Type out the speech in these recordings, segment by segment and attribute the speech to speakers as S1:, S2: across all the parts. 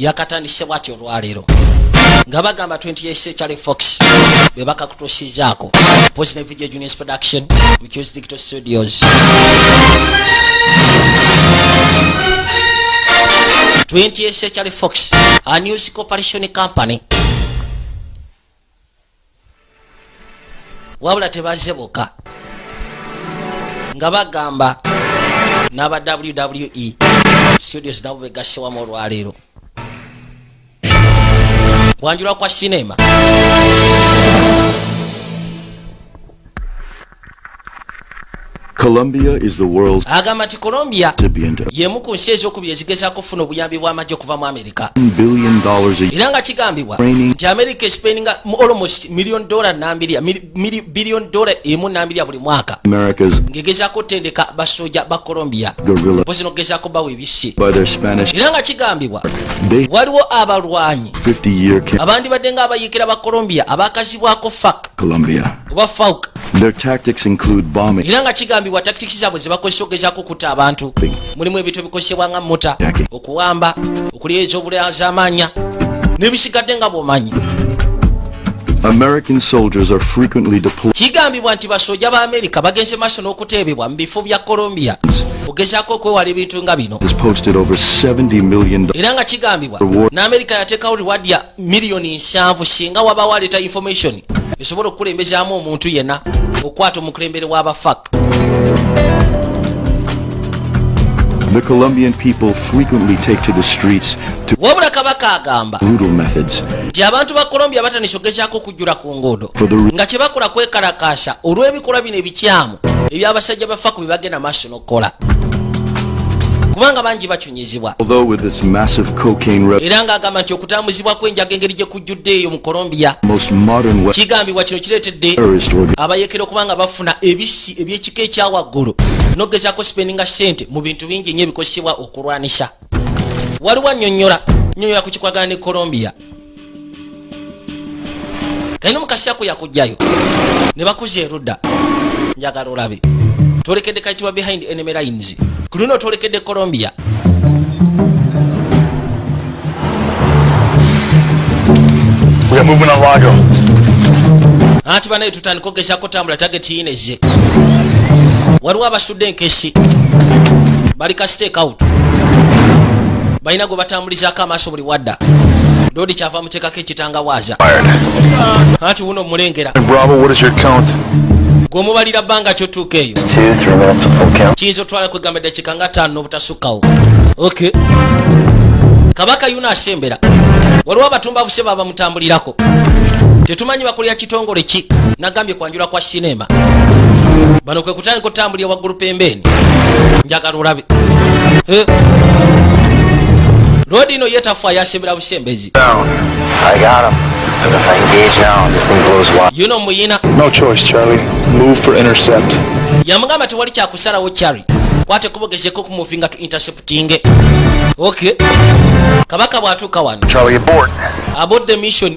S1: yakatandise bwatyo olwaleero nga bagamba 28 Century Fox bebaka kutusizaako Positive Video Juniors Production Because Digital Studios 28 Century Fox a news corporation company wabula tebaze boka nga bagamba n'aba WWE Studios nabo begassewamu olwaleero wanjula kwa sinema
S2: Colombia is the world's
S1: agamati Colombia yemu ku nsi ez'okubiri ezigezaako okufuna obuyambi bw'amagye okuva mu America
S2: $1 billion
S1: era nga kigambibwa nti America spendinga almost $1 billion buli mwaka ngegezaako otendeka basoja ba Colombia mpozi nogezaako bawa ebisi era nga kigambibwa waliwo abalwanyi abandi badde nga abayiikira ba Colombia abakazibwako FARC oba FARC.
S2: Their tactics include bombing.
S1: Iranga kigambibwa tactics zabo zibakozesa okugezaako okutta abantu mulimu ebintu ebikozesebwa nga mota okuwamba okulyeza obulaza amaanya n'ebisigadde nga bw'omanyi.
S2: American soldiers are frequently deployed.
S1: Kigambibwa nti basoja ba America bagenze maaso n'okuteebebwa mu bifo bya Colombia okugezaako okwewala ebintu nga bino. Era nga kigambibwa n'Amerika yateekawo reward ya miliyoni 7 singa waba waleeta information esobola okukulembezaamu omuntu yenna okwata omukulembere w'aba FARC.
S2: The Colombian people frequently take to the streets to
S1: wabula kabaka agamba
S2: brutal methods.
S1: Nti abantu ba Colombia batandise okugezaako okujjula ku nguudo nga kye bakola kwekalakaasa olw'ebikolwa bino ebikyamu ebyabasajja ba FARC bye bagenda maaso n'okukola kubanga bangi bachunyizibwa.
S2: Although with this massive cocaine
S1: era nga agamba nti okutambuzibwa kw'enjaga engeri gye kujjudde eyo mu Colombia kigambibwa kino kireetedde abayekera okubanga bafuna ebisi eby'ekika ekyawaggulu n'ogezaako spendinga ssente mu bintu bingi nnyo ebikozesebwa okulwanisa. Waliwo nnyonnyola ku kikwagana ne Colombia kayina omukasako yakujjayo ne bakuza erudda njagala olabe tolekedde kayitibwa behind enemy lines kulino tolekedde Colombia.
S3: We are moving on Lago.
S1: Ati banaye tutandika okugezaako tambula target yineze. Waliwo abasudde enkesi bali ka stake out balina gwe batambulizaako amaaso buli wadda Dodi kyava muteekako ekitangawaaza ati wuno omulengera
S3: Bravo, what is your count?
S1: gwe mubalira bbanga kyotuuka eyo
S3: 2-3 minutes of full count.
S1: kiyinza otwala kwegamba eddakiika nga 5 obutasukkawo. Okay. Kabaka yuno asembera waliwo abatumba buse baba mutambulirako tetumanyi bakulira kitongole ki nagambye kwanjula kwa sinema bano kwe kutandika otambulira waggulu pembeni njagala olabe Rodi no yetafa yasembera busembezi.
S3: I got him. But if I engage now, this thing blows wide.
S1: You know muyina.
S3: No choice, Charlie. Move for intercept.
S1: Yamugamba tewali kyakusalawo Charlie. Kwate kubogezeko kumuvinga tu intercepting. Okay. Kabaka bwatuuka wano.
S3: Charlie abort.
S1: Abort the mission.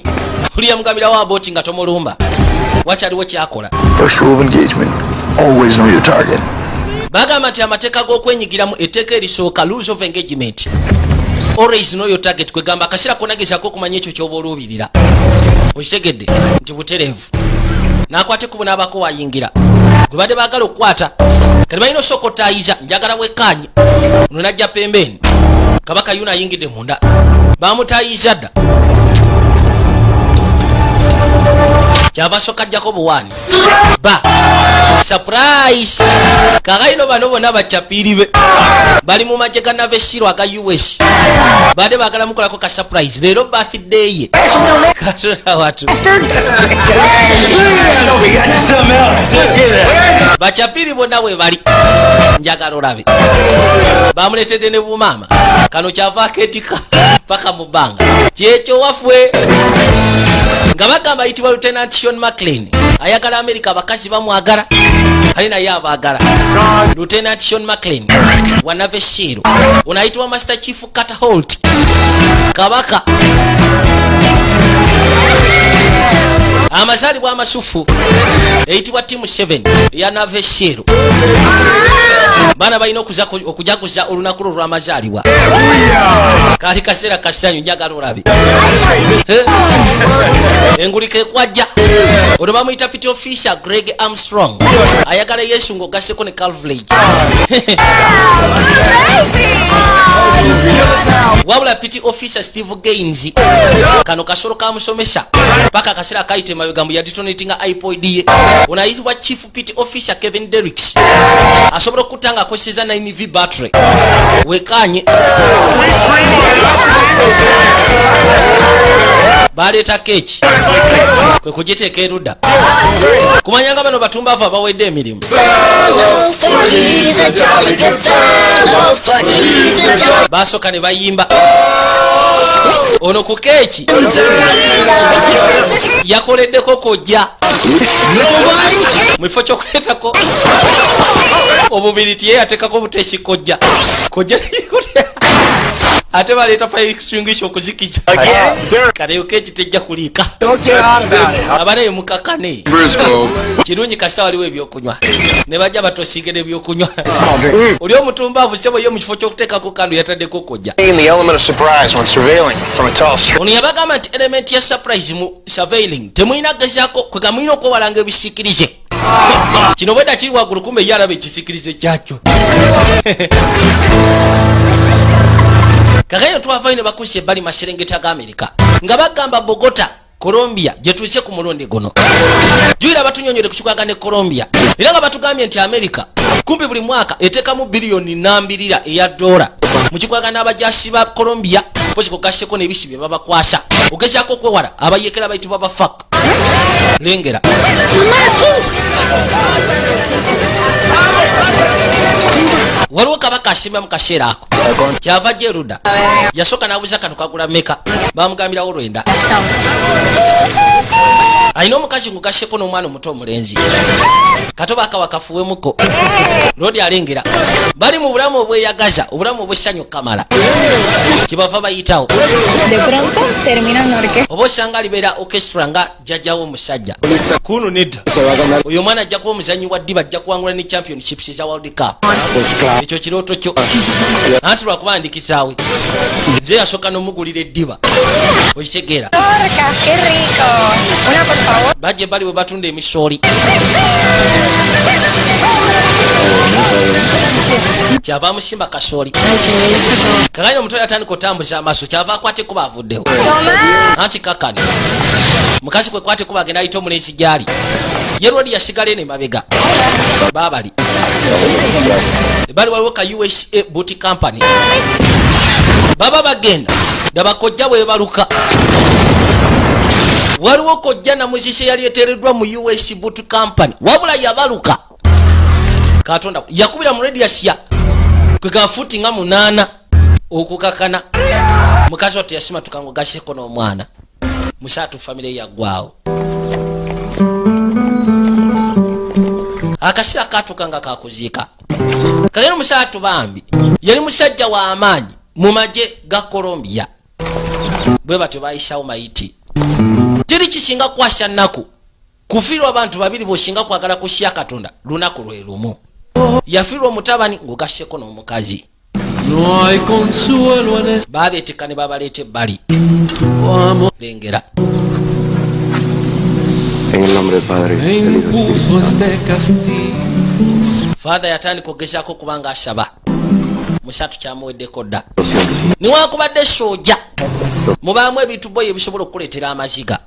S1: Kuli yamugambira wa abort nga tomulumba. Wakyaliwo kyakola.
S3: First rule of engagement. Always know your target.
S1: Bagamba nti amateeka g'okwenyigiramu etteeka erisooka rules of engagement. Always know your target kwegamba akasira konagezako okumanya ekyo ky'oba oluubirira. Okitegedde nti butereevu. N'akwate kubo n'abako wayingira. Gwe badde baagala okukwata. Kati balina osooka otaayiza njagala wekkaanyi. Ono najja pembeni. Kabaka yuno ayingidde munda. Baamutaayiza dda. Kyava sooka ajjako buwaani. Ba. Surprise! Kakaino bano bonna bachapiiri be. Bali mu magye ga navesiro aga US. Bade bagala mukolako ka surprise. Leero birthday ye. Katonda watu. Bachapiiri bonna we bali. Njagala olabe. Bamuletedde ne bumama. Kano kyava akeetika paka mu bbanga. Kyekyo wafwe. Nga bagamba ayitibwa Lieutenant Sean McLean. Ayagala America abakazi bamwagala. Ali naye abaagala. Lieutenant Sean McLean wa Navesiro. Unaitwa Master Chief Carter Holt. Kabaka. amazaalibwa amasufu eyitibwa timu 7 yanava eshero baana balina okujaguza olunaku lwo lw'amazaalibwa kali kaseera kasanyu njagala olabe engulika ekwajja olwo bamuyita piti officer Greg Armstrong ayagala yesu ng'ogasseko ne calvlage wabula piti officer Steve Gaines kano kasolo kamusomesa paka akaseera kayite mabega mbu yaditonatinga iPod ye onayitibwa chief piti officer Kevin Derricks asobola okutanga akozeseza 9V battery wekanye baleeta keeki kwe kugiteeka erudda kumanyanga bano batumbavu abawedde emirimu basooka ne bayimba ono ku keeki yakoleddeko kojja mwifo kyokuleetako obubiriti ye yateekako buteesi kojja ate baleeta fire extinguisher okuzikija kaleyo keeki tejja kuliika abanaye mukakane kirungi kasita waliwo ebyokunywa ne bajja batosiige n'ebyokunywa oli omutumbaavu sebo ye mu kifo ky'okuteekako kandu yataddeko kojja ono yabagamba nti element ya surprise mu surveilling temulina gezaako kwega mulina okwewalanga ebisikirize kino bwedda kiri waggulu kumbe ye alaba ekisikirize kyakyo kakayo twavayo ne bakusa ebbali maserengeta ga Amerika nga bagamba Bogota Colombia gyetuuse ku mulundi guno juyira batunyonyole ku kikwaka ne Colombia era nga batugambye nti Amerika kumpi buli mwaka eteekamu biliyoni nambirira eya dola mu kikwaka n'abajasi ba Colombia pozi kugasseko n'ebisi bye babakwasa ogezaako okwewala abayekera bayitibwa bafak lengera waliwo kabaka asimba mu kaseera ako kyava jeruda yasooka n'abuuza kano kagula meka bamugambirawo lwenda alina omukazi ngugasseko n'omwana omuto omulenzi kato bakawa kafuwemuko lodi alengera bali mu bulamu obweyagaza obulamu obwessanyu kamala kyebava bayitawo oba osanga libeera orchestra nga jjajjawo omusajja kuno nedda oyo omwana ajja kuba omuzanyi wa ddiba ajja kuwangula ne championships eza world cup ekyo kirooto kyo anti lwakubandikisaawe nze yasooka n'omugulira eddiba okitegeera bajje bali we batunda emisooli kyava amusimba kasooli kakanya omutwe yatandika otambuza amaaso kyava akwateko baavuddewo anti kakani mukazi kwe kwateko bagenda ayita omulenzi gyali ye lwali yasigala eno emabega baabali bali waliwo ka USA boot company baba bagenda dabakojja webaluka waliwo kojja namuzise yali eteereddwa mu US boot company wabula yabaluka katonda yakubira mu radiasia kwega futi nga 8 okukakana mukazi wati yasima tukango gaseko n'omwana musatu family yaggwawo akasira katukanga kakuziika kageno musatu bambi yali musajja wa amaanyi mu maje ga Colombia bwe batyo bayisawo mayiti tiri kisinga kwasha nnaku kufiirwa abantu babiri boshinga kwagala kusya katonda lunaku lwe lumu yafiirwa omutabani ng'ogasseko n'omukazi babeetekane babaleeta ebbali lengera father yatandika okugezaako kubanga asaba musatu kyamuweddeko dda niwankubadde soja mubaamu ebintu boyo ebisobola okukuleetera amaziga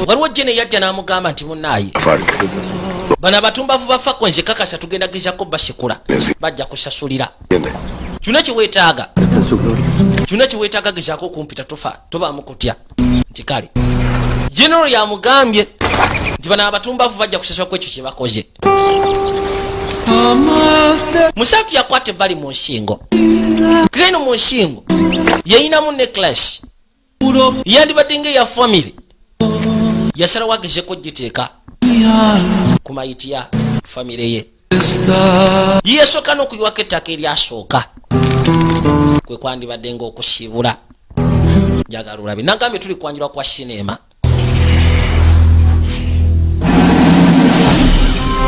S1: waliwo jene yajja n'amugamba nti munnaaye bano abatumbavu bafako nze kakasa tugenda gezako basekula bajja kusasulira kyonna kiweetaaga gezaako okumpita tofa tobaamu kutya nti kale general yamugambye nti bano abatumbavu bajja kusasula ku ekyo kye bakoze musatu yakwata ebbali mu nsingo kageno mu nsingo yayinamu necklace yandibadde ng'eya family yasalawo agezeko giteeka ku mayiti ya family ye yesooka n'okuyiwako ettaka eryasooka kwe kwandibadde ng'okusiibula njagala olabe nagambye tuli kwanjulwa kwa sinema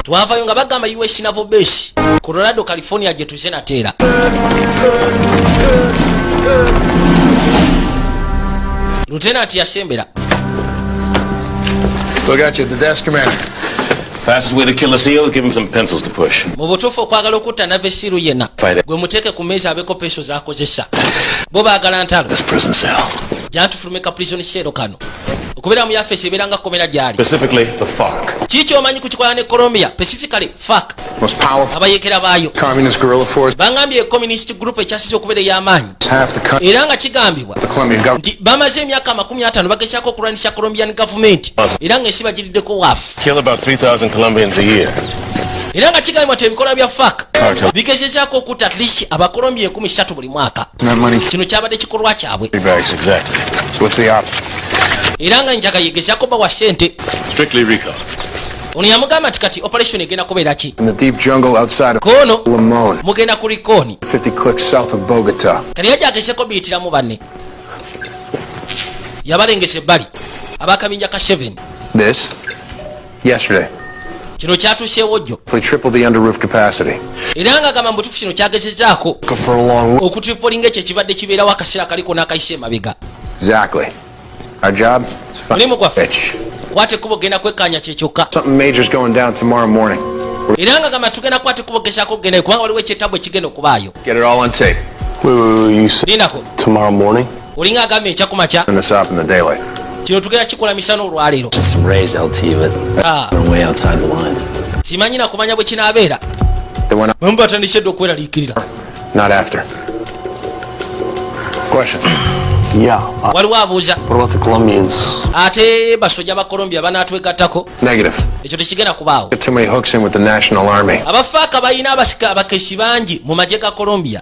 S1: twavayo nga bagamba US Naval Base Colorado California gye tuze nateera. Lieutenant yasembera.
S4: Still got you at the desk, Commander.
S5: Fastest way to kill a seal, give him some pencils to push.
S1: Mu butuufu okwagala okutta navesiru yenna gwe muteeke ku mmeeza abeeko peso z'akozesa. Bo baagala ntalo
S5: This prison cell.
S1: gyantufulumeka prison cell kano okubeera mu yafeesi ebeera nga komera gyali.
S5: Specifically, the FARC.
S1: Kiki omanyi ku kikolwa ne Colombia, specifically FARC,
S4: Most powerful
S1: abayekera baayo
S4: communist guerrilla force.
S1: bangambye communist group ekyasize okubeera ey'amaanyi
S4: Half the country.
S1: era nga kigambibwa
S4: The Colombian government.
S1: nti bamaze emyaka 50 bagezaako okulwanisa Colombian government era ng'ensi bagiriddeko waafu.
S5: Kill about 3,000 Colombians a year.
S1: Era nga kigambibwa nti ebikolwa bya FARC
S5: Cartel.
S1: bigezezaako okutta at least abakolombia 13 buli mwaka.
S4: That money.
S1: Kino kyabadde kikolwa kyabwe
S5: Bags, exactly.
S4: So what's the option?
S1: era nga njaga yegezaako bawa ssente.
S5: Strictly recon.
S1: Ono yamugamba nti kati operation egenda kubeera ki?
S4: In the deep jungle outside of
S1: Kono
S4: Limon,
S1: mugenda ku Likoni
S4: 50 clicks south of Bogota.
S1: kali yajja agezeeko biyitiramu banne yabalengesa ebbali abakabinja ka 7.
S4: This, yesterday,
S1: Kino kyatuuseewo jjo
S4: we tripled the under roof capacity.
S1: era nga gamba mbutuufu kino kyagezezaako
S4: For a long.
S1: okutripolinga ekyo ekibadde kibeerawo akaseera kaliko n'akayise emabega.
S4: Exactly. Our job is to
S1: Mulimu
S4: find
S1: gwaffe
S4: bitch.
S1: kwata ekkubo genda kwekkaanya kye kyokka
S4: Something major's going down tomorrow morning.
S1: era nga gamba tugenda kwata ekkubo gezaako kugendayo kubanga waliwo ekyettabwe ekigenda okubaayo.
S4: Get it all on tape.
S6: Wait, you said
S1: Lindako
S6: tomorrow morning?
S1: olinga agambye ekyakumakya
S4: Turn this up in the daylight.
S1: kino tugenda kikola misana olwaleero.
S3: Some rays, LT, but we're way outside the lines.
S1: Simanyi na kumanya bwe kinaabeera
S4: They went up,
S1: bwe mubatandise dde okweraliikirira.
S4: not after. Questions?
S6: Yeah.
S1: Waliwo abuuza
S6: What about the Colombians?
S1: ate basojja ba Colombia banaatwegattako.
S4: Negative.
S1: Ekyo tekigenda kubaawo.
S4: Get too many hooks in with the National Army.
S1: Abafaaka balina abakesi bangi mu magye ga Colombia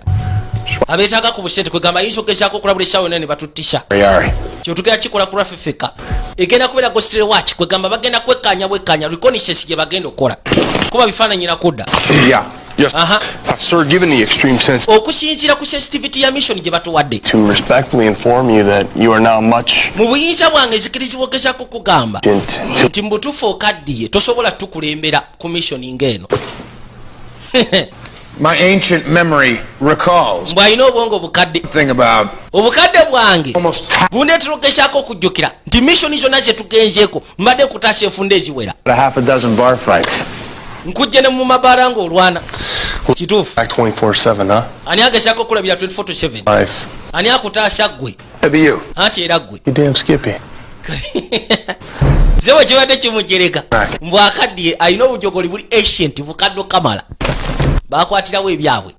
S1: abeetaaga ku busente kwegamba yinza okugezaako okulabula essaawa yonna ne batuttisa.
S4: Yari.
S1: Kyo tugenda kikola ku lwafefeka egenda kubeera gostre watch kwegamba bagenda bwekkaanya reconnaissance gye bagenda okukola kuba bifaananyi nakudda.
S4: Yeah.
S6: Yes.
S1: Aha.
S6: Sir, given the extreme sense,
S1: okusinziira ku sensitivity ya mission gye batuwadde
S6: to respectfully inform you that you are now much
S1: mu buyinza bwange nzikirizibwa ogezaako kugamba
S6: to
S1: nti mu butuufu okaddiye tosobola tukulembera ku mission ng'eno.
S4: My ancient memory recalls
S1: mbw alina obwongo obukadde
S4: thing about
S1: obukadde bwange
S4: almost
S1: bundeetera ogezaako okujjukira nti mission zonna ze tugenzeeko mbadde nkutaasa enfunda eziwera
S4: a half a dozen bar fights.
S1: nkujje ne mu mabaala ng'olwana kituufu.
S6: back 24/7, huh?
S1: Ani agezaako okulabira 24/7
S6: Life.
S1: ani akutaasa ggwe
S4: Maybe you.
S1: anti era ggwe
S6: You damn Skippy.
S1: ze bwe kibadde kimujereka mbw akaddiye alina obujogoli buli ancient bukaddo kamala bakwatirawo ebyabwe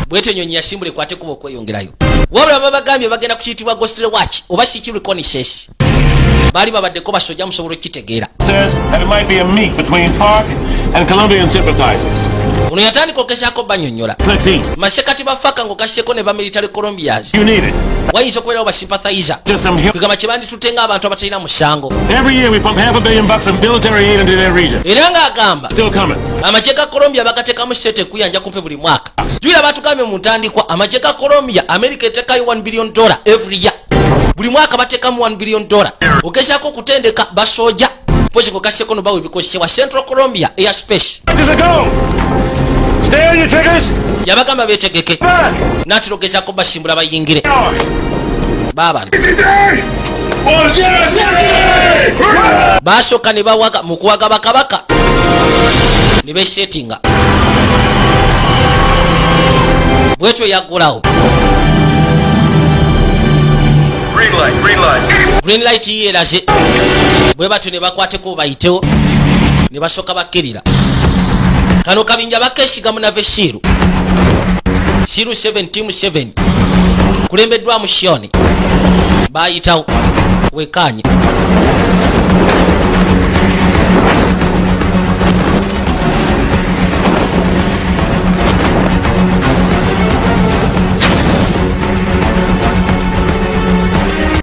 S1: bwetyo ennyonyi yasimbula ekwate kuba okweyongerayo wabula babagambye bagenda kukiyitibwa gostre watch oba siki reconnaissance baali babaddeko basojja musobola okukitegeera.
S5: Says that it might be a meet between FARC and Colombian sympathizers.
S1: ono yatandika ogezaako banyonnyola
S5: Clicks east.
S1: masekati ba faka ng'ogasseko ne bamilitary colombians
S5: You need it.
S1: wayinza okubeerawo basympathizer
S5: Just some help.
S1: kwegamba kye banditutte ng'abantu abatalina musango
S5: Every year we pump $500 million of military aid into their region.
S1: era ng'agamba
S5: Still coming.
S1: amagye ga Colombia bagateekamu sente kuyanja kumpe buli mwaka. Juyira batugambye mu ntandikwa amagye ga Colombia America eteekayo $1 billion every year. Buli mwaka bateekamu $1 billion. Ogezaako okutendeka basooja pozi kugasseko no bawa ebikozesebwa Central Colombia airspace.
S5: Does it go? Stay on your triggers.
S1: Yabagamba beetegeke
S5: Back.
S1: naatira ogezaako basimbula bayingire
S5: Power.
S1: baabana baasooka ne bawaga mu kuwaga bakabaka ne beesetinga bwetyo yaggulawo green light yeeraze bwe batyo ne bakwateko bayitewo ne basooka bakkirira. Kano kabinja bakeesigamu nave siiru 7 team 7 kulembeddwamu Shioni bayitawo wekanye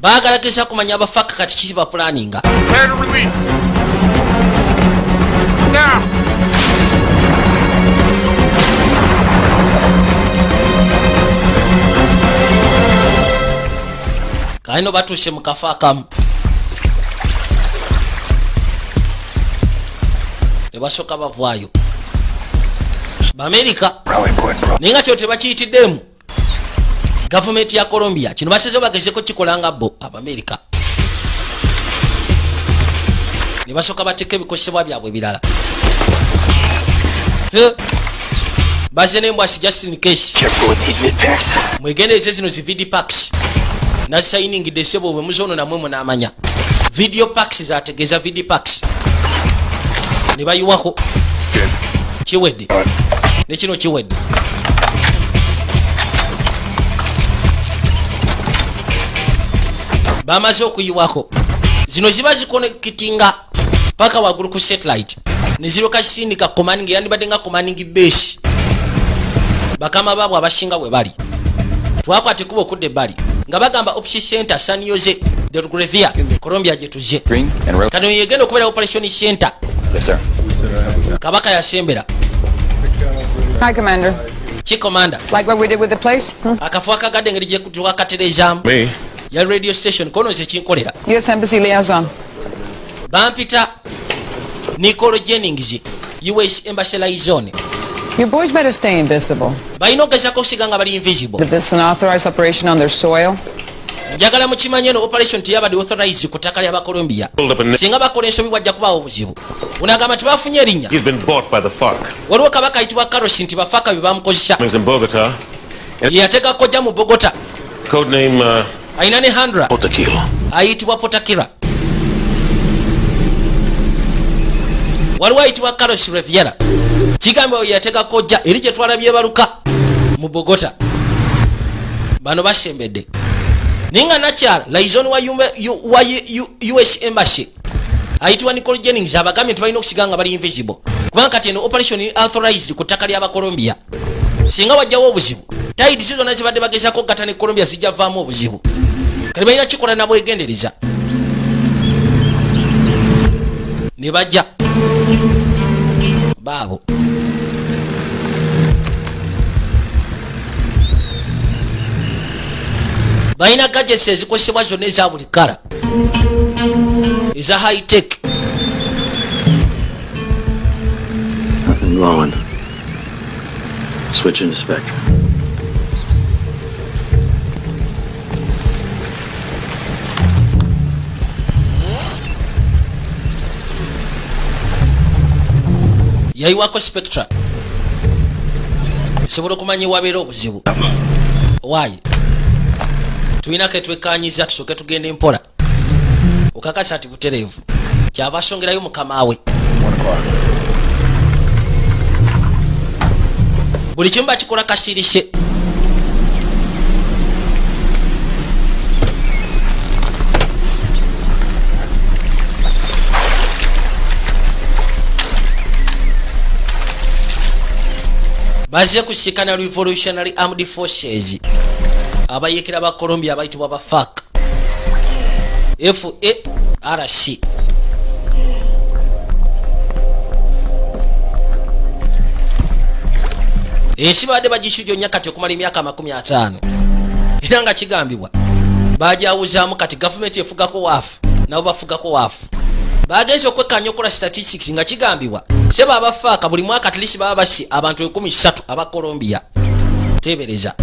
S1: bagalageza kumanya abafaka kati kiki bapulaninga. Kaino batuuse mu kafo akamu ne basooka bavaayo Baamerika naye nga kyo tebakiyitiddemu gavumenti ya Colombia kino baseze bagezeko kikolanga bo Abamerika ne basooka bateeka ebikosebwa byabwe birala baze nembwasi Justin Case mwegendereze zino zi video packs na signing de sebo bwe muzono namwe munamanya video packs zategeza video packs ne bayiwako kiwedde ne kino kiwedde bamaze okuyiwako zino ziba zikonekitinga paka wagulu ku satellite neziroka kisindika commanding yandibadde nga commanding base bakama baabwe abashinga bwe bali twakwate kuba okudde ebbali nga bagamba option center San Jose de Grevia Colombia gyetuze kano yegenda okubeera operation center.
S7: Yes, sir.
S1: Kabaka yasembera.
S8: Hi, Commander.
S1: Chief Commander.
S8: Like what we did with the place?
S1: Akafu akagadde ngeri gye twakatereezaamu ya radio station kono ze kinkolera.
S8: U.S. Embassy liaison.
S1: Bampita Nicole Jennings, U.S. Embassy liaison.
S8: Your boys better stay invisible.
S1: Balina okugezako okusiga nga bali invisible.
S8: Is this an authorized operation on their soil?
S1: Njagala mukimanye no operation teyabadde authorized ku ttaka lya Colombia. Singa bakola ensobi wajja kubaawo obuzibu. Unagamba tebafunye erinnya.
S5: He's been bought by the FARC.
S1: Waliwo kabaka ayitibwa Carlos nti bafaka bye bamukozesa.
S5: He's in Bogota.
S1: Yateeka kojja mu Bogota.
S5: Code name
S1: Aina ne Handra.
S4: Potakila.
S1: Ayitibwa Potakira. Waliwo ayitibwa Carlos Riviera. Kigambibwa yateeka kojja eri gye twalabye baluka mu Bogota. Bano basembedde. Ninga nakyala liaison wa US Embassy ayitibwa Nicole Jennings abagambye nti balina okusiga nga bali invisible kubanga kati eno operation authorized ku ttaka ly'aba Colombia. Singa wajjawo obuzibu taidi zonna zibadde bagezako gatta ne Colombia zijja vaamu obuzibu kati balina kikola nabo egendereza ne bajja baabo balina gadgets ezikozesebwa zonna eza buli kala eza high tech.
S2: Nothing glowing. Switch into spectrum.
S1: Yayiwako spectra esobola okumanya ewabeera obuzibu. Why? Tulina ketwekanyiza tusooke tugende mpola okakasa ati butereevu kyava asongerayo mukama we buli kimu bakikola kasirise. Bazze kusikana Revolutionary Armed Forces abayekera ba Colombia abayitibwa ba FARC. FARC. Ensi badde bagishujja nnyo kati okumala emyaka 50 era nga kigambibwa bajawuzaamu kati gavumenti efugako waafu nabo bafugako waafu. Bagenze okwekanya okola statistics nga kigambibwa seba abafaaka buli mwaka atlisi baba basi abantu 13 aba Colombia. Tebereza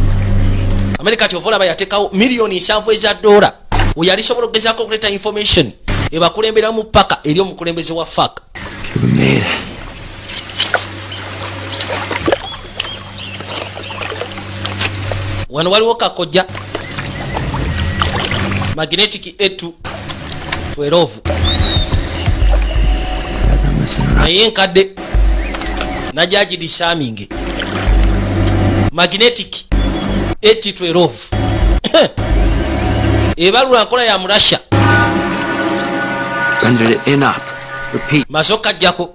S1: Amerika tyovola bayateekawo milioni 7 eza dola oyo alisobola okugezaako okuleeta information ebakulembera mu paka eri omukulembeze wa FARC. Wano waliwo kakojja magnetic A212 naye nkadde najaji disaminge magnetic A212 ebalula nkola ya Russia. Mazoka jjako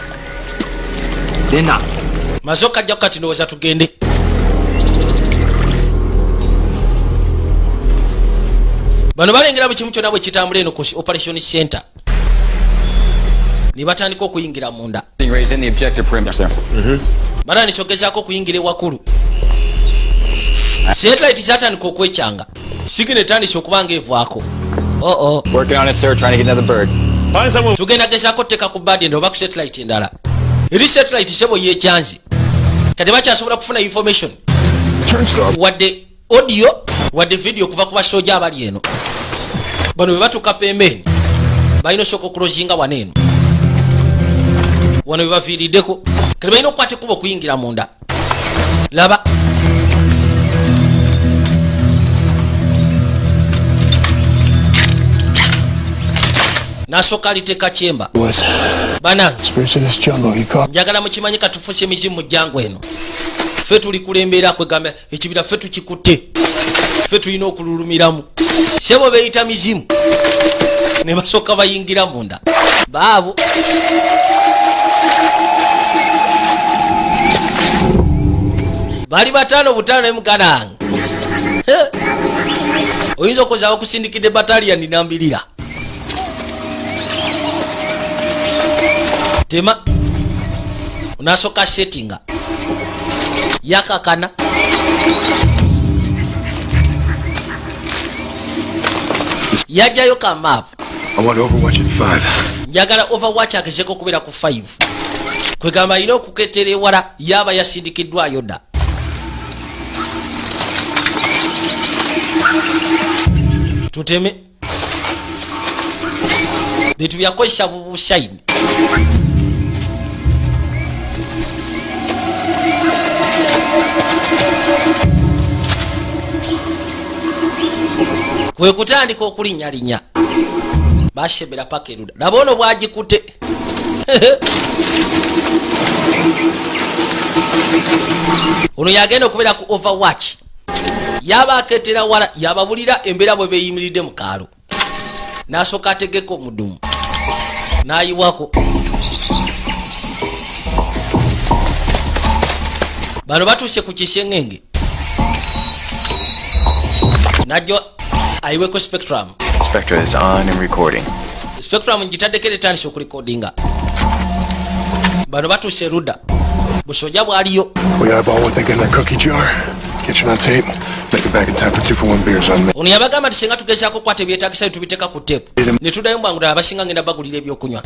S1: mazoka jjako kati ndowooza tugende. Bano balengera buli kimu kyonna bwe kitambula eno ku operation center ne batandika okuyingira munda. Batandika okugezaako okuyingira ewakulu. Satellite zatandika okwekyanga sigina etandise okuba nga evaako.
S7: Working on it, sir. Trying to get another bird.
S5: Find someone.
S1: Tugenda gezaako tteeka ku badi endala oba ku satellite endala eri satellite sebo yekyanzi kati bakyasobola kufuna information wadde audio wadde video kuva ku basoja abali eno bano bebatuuka pembeni balina osooka okulozinga waneeno wano bebaviiriddeko kati balina okukwata ekkuba okuyingira munda laba nasooka aliteeka kyemba banange njagala mukimanyi katufuuse emizimu mu jjangu eno ffe tuli kulembeera kwegamba ekibira ffe tukikutte ffe tulina okululumiramu sebo beeyita mizimu ne basooka bayingira munda baabo bali bataano butaano ne mukanange oyinza okozaawo okusindikidde bataliyani nambirira tema onasooka settinga yakakana yajjayo ka map njagala overwatch akezeko okubeera ku 5 kwegamba alina okuketera ewala yaba yasindikiddwayo dda tuteme bintu byakozesa bubushayini kwe kutandika okulinyalinya bashebera paka eruda nabono bwagikute ono yagenda okubeera ku overwatch yaba aketera wala yababulira embeera bwe beyimiridde mu kaalo nasooka ategeka omudumu nayiwako bano batuuse ku kisengenge najjo ayiweko spectrum
S3: is on and recording.
S1: spectrum ngitaddeko era etandise okurekodinga bano batuuse erudda busoja bwaliyo ono yabagamba nti singa tugezaako okukwata ebyetaagisa tubiteeka ku tepu ne tuddayo mbwangula abasinga ngenda bagulira ebyokunywa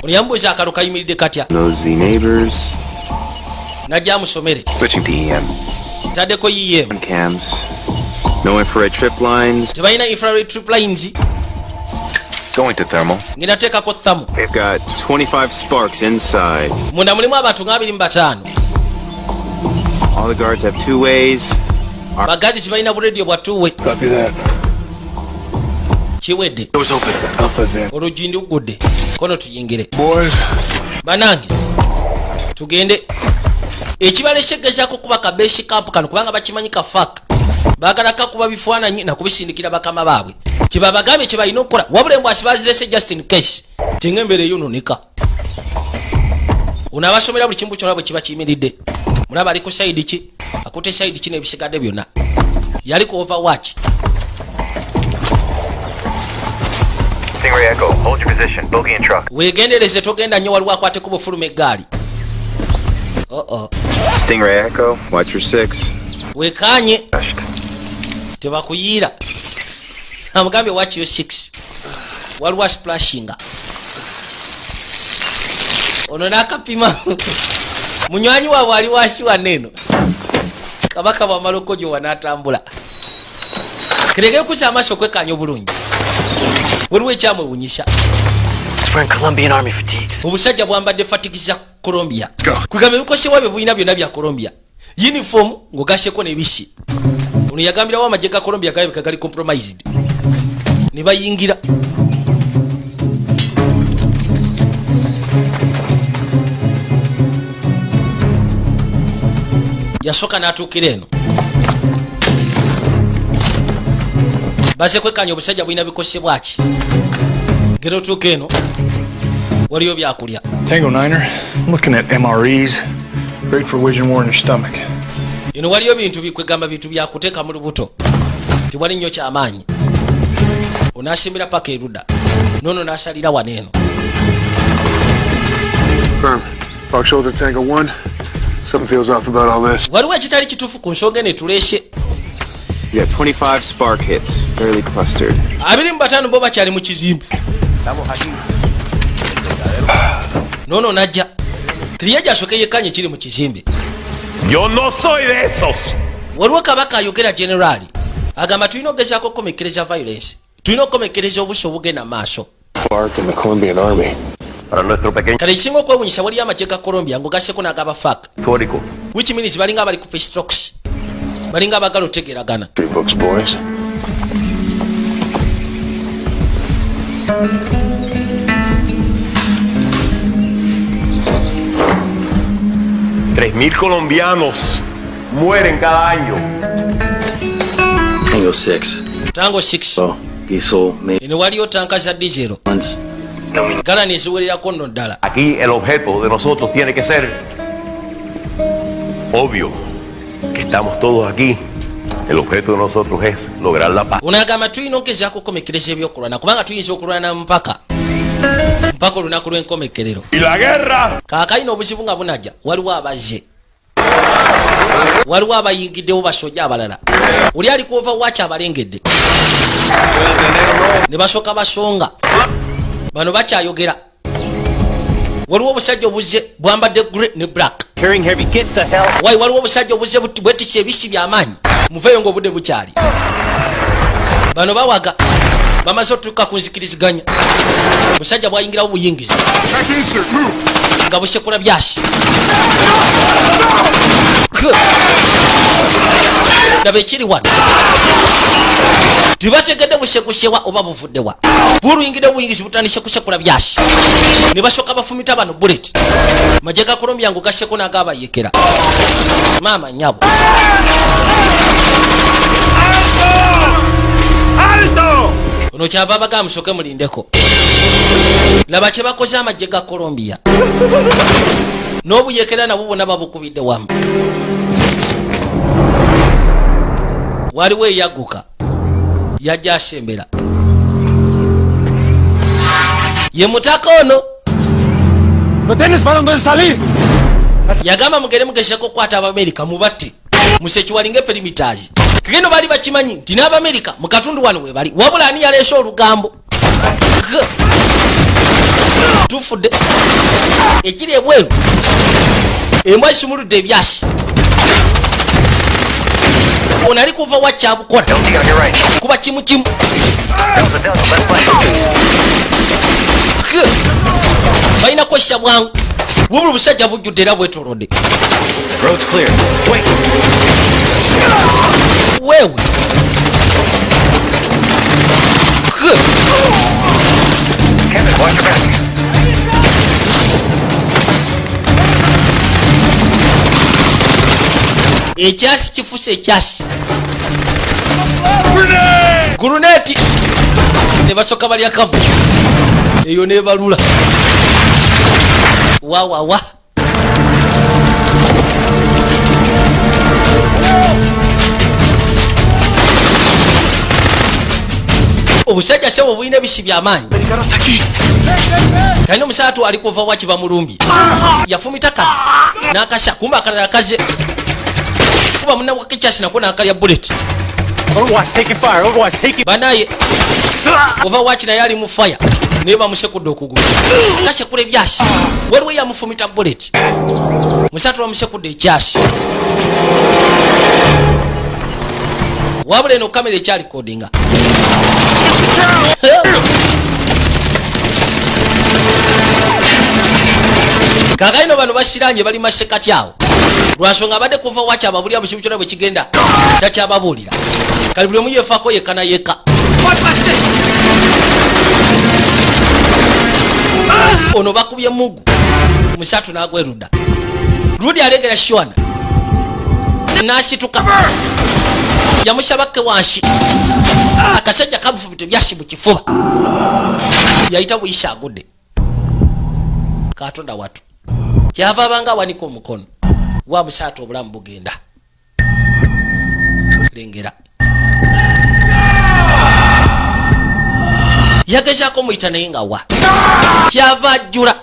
S1: ono yamubuuza akalo kayimiridde katya najja amusomere taddeko EM
S3: No infrared trip lines.
S1: tebalina infrared trip lines
S3: Going to thermal.
S1: ngenda teekako thermal
S3: We've got 25 sparks inside.
S1: munda mulimu abantu nga 25
S3: All the guards have 2 ways.
S1: bagadi balina buredio bwa tuwe kiwedde olugi ndugudde kono tuyingire banange tugende ekibalese gezaako kuba kabeshi kampu kano kubanga bakimanyi kafaka bagala kakuba bifaananyi nakubisindikira bakama baabwe kyebabagambye kyebalina okukola wabula embwasi bazirese just in case tinga embeera eyononika ono abasomera buli kimu kyona bwe kiba kiyimiridde mulaba ali ku sayidi ki akutte sayidi ki n'ebisigadde byonna yali ku overwatch
S3: Stingray Echo, hold your position. Bogey and truck.
S1: weegendereze togenda nnyo waliwo akwate kuba ofuluma eggaali
S3: Stingray Echo, watch your 6.
S1: weekanye tebakuyiira amugambye watch your 6 waliwo splashinga ono nakapima munywanyi waabwe ali wasi waneeno kabaka bwamalokojo wanatambula kerege kusa amaaso okwekanya obulungi waliwo ekyamwewunyisa obusajja bwambadde fatigiza Colombia kwegamba ebikosebwa bye bulina byonna bya Colombia uniform ng'ogaseko n'ebisi ono yagambirawo amagye ga Colombia galabika gali compromised ne bayingira yasooka n'atuukira eno baze kwekanya obusajja bulina bikosebwa ki ngera otuuka eno waliyo byakulya
S6: Tango Niner, I'm looking at MREs. Great for waging war in your stomach.
S1: eno waliyo bintu bikwegamba bintu byakuteeka mu lubuto tiwali nnyo kyamaanyi onasimbira paka erudda nono nasalira waneeno
S4: Fox Shoulder Tango 1. Something feels off about all this.
S1: waliwo ekitali kituufu ku nsonga eno etuleese
S3: You got 25 spark hits, fairly clustered.
S1: 25 bo bakyali mu kizimbe nono najja kriyaja asooke yekkanye kiri mu kizimbe.
S5: Yo no soy de esos.
S1: Waliwo kabaka ayogera generali agamba tulina okugezaako okukomekkereza violence, tulina okukomekkereza obuso obugenda maaso.
S4: FARC and the Colombian army.
S5: Para nuestro pequeño
S1: kale ekisinga okwewunyisa waliyo amagye ga Colombia ng'ogasseko n'agaba FARC,
S5: histórico.
S1: which means balinga abali ku pestrokes, balinga abagala otegeragana.
S4: 3 books, boys.
S5: $3,000 colombianos mueren cada año.
S2: Tango 6.
S1: Tango 6
S2: So, diesel,
S1: eno waliyo tanka za dizero
S2: maintenance.
S1: gala neziwererako nno ddala.
S5: Aquí el objeto de nosotros tiene que ser obvio que estamos todos aquí. El objeto de nosotros es lograr la paz.
S1: Ono agamba tulina okugezaako okukomekkereza ebyokulwana kubanga tuyinza okulwana mpaka olunaku lw'enkomekkerero.
S5: Y la guerra.
S1: Kaakayina obuzibu nga bunajja waliwo abazze, waliwo abayingiddewo basojja abalala, oli ali ku overwatch abalengedde ne basooka basonga bano bakyayogera. Waliwo obusajja obuzze bwambadde grey ne black. Wayi waliwo obusajja obuzze bwetikisa ebisi by'amaanyi, muveeyo ng'obudde bukyali. Bano bawaga bamaze otuuka ku nzikiriziganya. Musajja bwayingirawo buyingizi nga busekula byasi. Laba ekiri wano tibategedde busekusyewa oba buvuddewa, buluyingidde buyingizi butandise kusekula byasi ne basooka bafumita bano bullet. Magye ga Colombia ngo gasseko n'agaabayekera maama nyabo. Ono kyava abaga musooke mulindeko. Laba kye bakoze amagye ga Colombia n'obuyekera nabwo bwonna babukubidde wamu. Waliwo eyaguka yajja asembera, ye mutaka ono yagamba mugere mugezeko okukwata Abamerika mubatte musekiwalinga perimiters. Kigendo bali bakimanyi nti n'Abamerika mu katundu wano we bali, wabula ani yaleese olugambo. Tufudde ekiri ebweru embwa simuludde ebyasi. Ono ali kuva wa kyabukola kuba kimu kimu. Balina kwessa bwangu wabula obusajja bujjudde era bwetolodde.
S2: Road's clear. Wait.
S1: Wewe
S3: Kevin, watch your back.
S1: ekyasi kifuse ekyasi guruneti ne basooka balya kavu eyo nebalula wawawa. Obusajja sebo bulina ebisi by'amaanyi. Kalina omusaatu ali kuva waki bamulumbi yafumita kano n'akasha kumba akalala kaze kuba muna wakichasi nako nakalya bullet. Banaye Overwatch naye ali mu fire naye bamusekudde okugulu kasekula ebyasi waliwo yamufumita bullet musatu bamusekudde ekyasi wabula eno kamera ekyali kodinga. Kakaino bano basiranye bali masekati awo lwasonga abadde kuva wacha ababulira mu kibu kyonna bwe kigenda takyababuulira kali buli omu yeefaako yekka na yekka. Ono bakubye mugu musatu n'agwerudda Rudi alegera Shwana n'asituka yamusabake wansi akasajja kabufubito byasi mu kifuba yayita buyisa agudde katonda watu kyava abanga awanika omukono wa musatu obulamu bugenda lengera yagezaako muyita naye nga wa kyava ajjula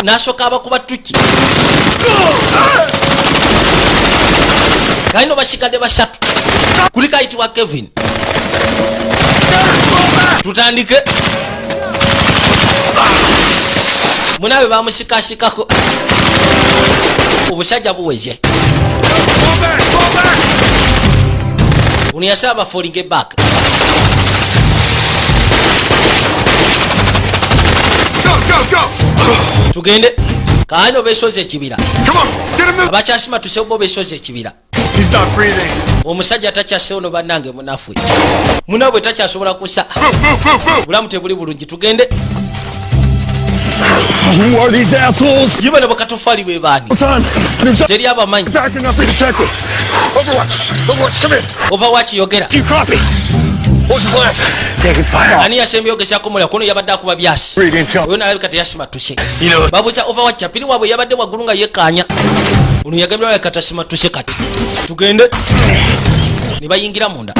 S1: n'asooka abakuba tuki kalino basigadde basatu kuliko ayitibwa Kevin. Tutandike munawe bamusikashikako obusajja buweze uno yasaba falling back. Tugende kaano besoze ekibira abakyasima tusebo besoze ekibira omusajja takyasewo no bannange munafu munabwe takyasobola kusa bulamu tebuli bulungi. Tugende.
S7: Who are these assholes?
S1: Yibana bakatufali bwe bani teri abamanyi. Overwatch yogera.
S7: You copy? What's his last? Taking fire.
S1: Ani yasembyogesya kumulya kuno yabadde akuba byasi oyo nalabika teyasima tuse babuuza Overwatch apiri waabwe yabadde waggulu nga yekkaanya ono yagambira katasima tuse kati. Tugende. Ne bayingira munda.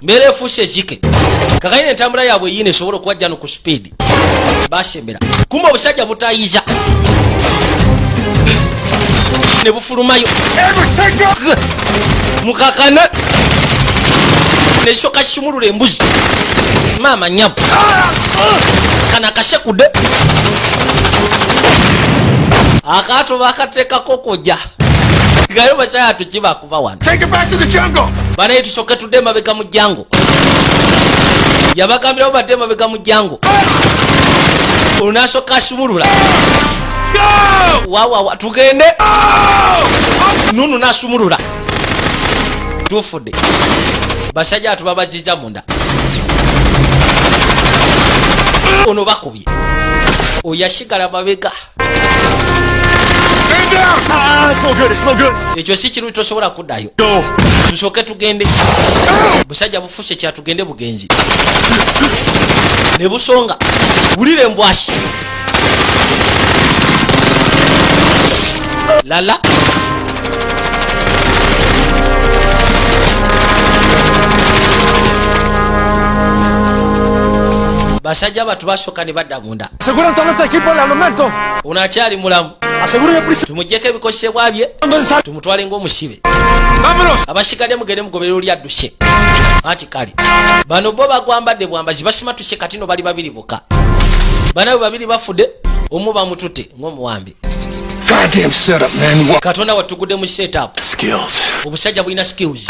S1: Mbere efuuse ezike kakaine entambula yaabwe yine esobola okuwajja no ku speed basembera kumba obusajja butayiza ne bufulumayo mukakana nekisoka kisumulula embuzi maama nyabu kana kashekude akaato bakateekako kujja gayo bachaya tukiba kuva wano.
S7: Take it back to the jungle.
S1: Bana tusoke tudde mabega mu jango yabagambira badde mabega mu jango unasoka asumulula wawa tugende nunu nasumulula tufude basajja atubabajija munda ono bakubye oyashigala mabega.
S7: It's no good. It's no good.
S1: Ekyo si kiru tosobola kuddayo. Tusoke tugende. Busajja bufuse kya tugende bugenzi. Ne busonga. Bulire mbwashi. Lala. Basajja batu basoka ne badda munda.
S7: Aseguran todo este equipo al momento.
S1: Unakyali mulamu.
S7: Asegura ya prisión.
S1: Tumujjeko ebikosebwa bye. Tumutwale ng'omusibe.
S7: Vámonos.
S1: Abashigadde mugende mugobero oli adduse. Ati kale. Bano bo bagwambadde bwambazi basima tuse kati no bali babiri boka. Bana babiri bafudde omu bamutute ng'omuwambi.
S7: Goddamn setup, man.
S1: Katonda watugudde mu setup.
S7: Skills.
S1: Obusajja bulina skills.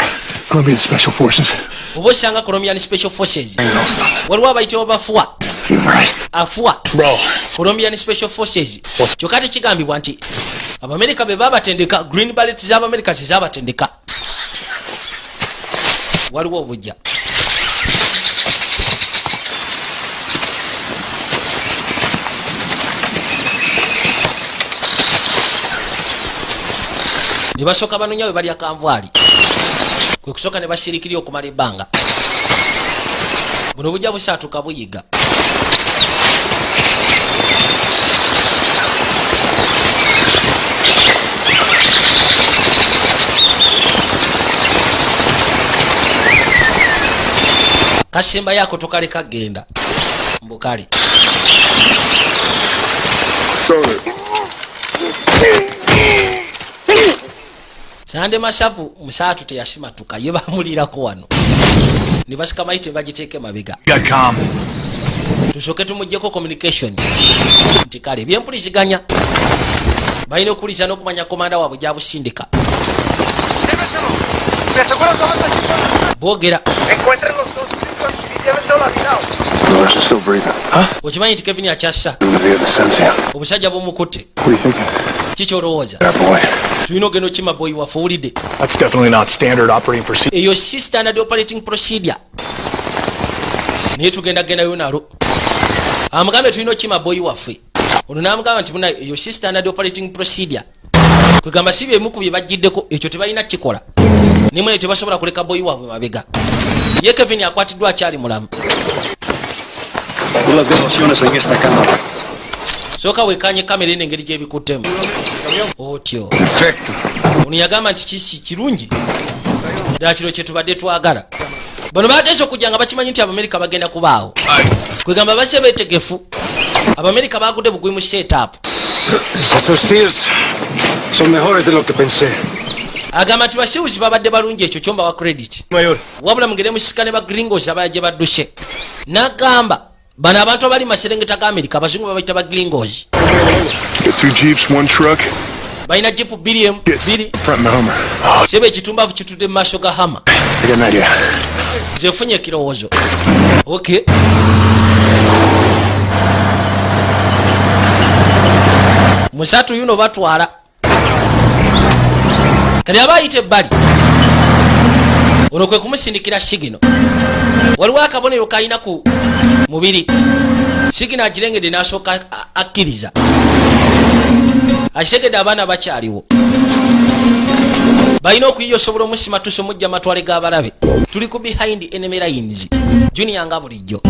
S7: Colombian Special Forces.
S1: Obosanga Colombian Special Forces.
S7: No son.
S1: Waliwo abayitibwa bafuwa.
S7: Right.
S1: Afuwa.
S7: Bro.
S1: Colombian Special Forces. Kyokati kigambibwa nti Abamerika be babatendeka Green Beret z'Abamerika zizabatendeka. Waliwo obujja. Ne basooka banoonya we bali akanvaali kwe kusooka ne basirikiri okumala ebbanga buno bujja busaatuka buyiga. Kasemba yako tokaleka genda mbukali Sande mashavu musatu teyashimatuka ye bamulirako wano ne basika mayite bagiteeke mabega. Tusoke tumujjeko communication nti kale byempuliziganya balina okuliza n'okumanya komanda waabwe gyabusindika boogera okimanyi nti Kevin akyassa obusajja bw'omukutte kikyolowooza tulina ogenda okima boyi waffe owulidde eyo si standard operating procedure naye tugendagendayo nalo amugambe tulina okima boyi waffe ono n'amugamba nti muna eyo si standard operating procedure kwegamba si byemu ku bye bajjiddeko ekyo tebalina kikola nimwe tebasobola kuleka boyi waabwe mabega ye Kevin akwatiddwa akyali mulamu sooka wekanye kamera eno engeri gyebikuttemu otyo ono yagamba nti kisi kirungi ddala kiro kyetubadde twagala bano bateesa okujja nga bakimanyi nti Abamerika bagenda kubaawo kwegamba base beetegefu Abamerika bagudde bugwi mu setup.
S7: Esos sí son mejores de lo que pensé.
S1: agamba nti basiwuzi babadde balungi ekyo kyomba wa credit wabula mugere musikane ba gringos abaje baddushe n'agamba bano abantu abali maserengeta ga Amerika abazungu babayita ba gringos.
S4: Got 2 jeeps, 1 truck.
S1: Balina jeep BM biri
S4: Front the Hummer.
S1: sebe ekitumbavu kitudde mu maaso ga Hummer.
S4: I got an idea.
S1: Zefunye ekirowoozo. Okay. Musatu yuno batwala. Kali abayite ebbali. Ono kwe kumusindikira Sigino. Waliwo akabonero kalina ku mubiri. Sigino agirengedde n'asooka akkiriza. Akitegedde abaana bakyaliwo. Balina okuyiya osobola omusima tuso mujja matwale g'abalabe. Tuli ku behind enemy lines. Junior nga bulijjo.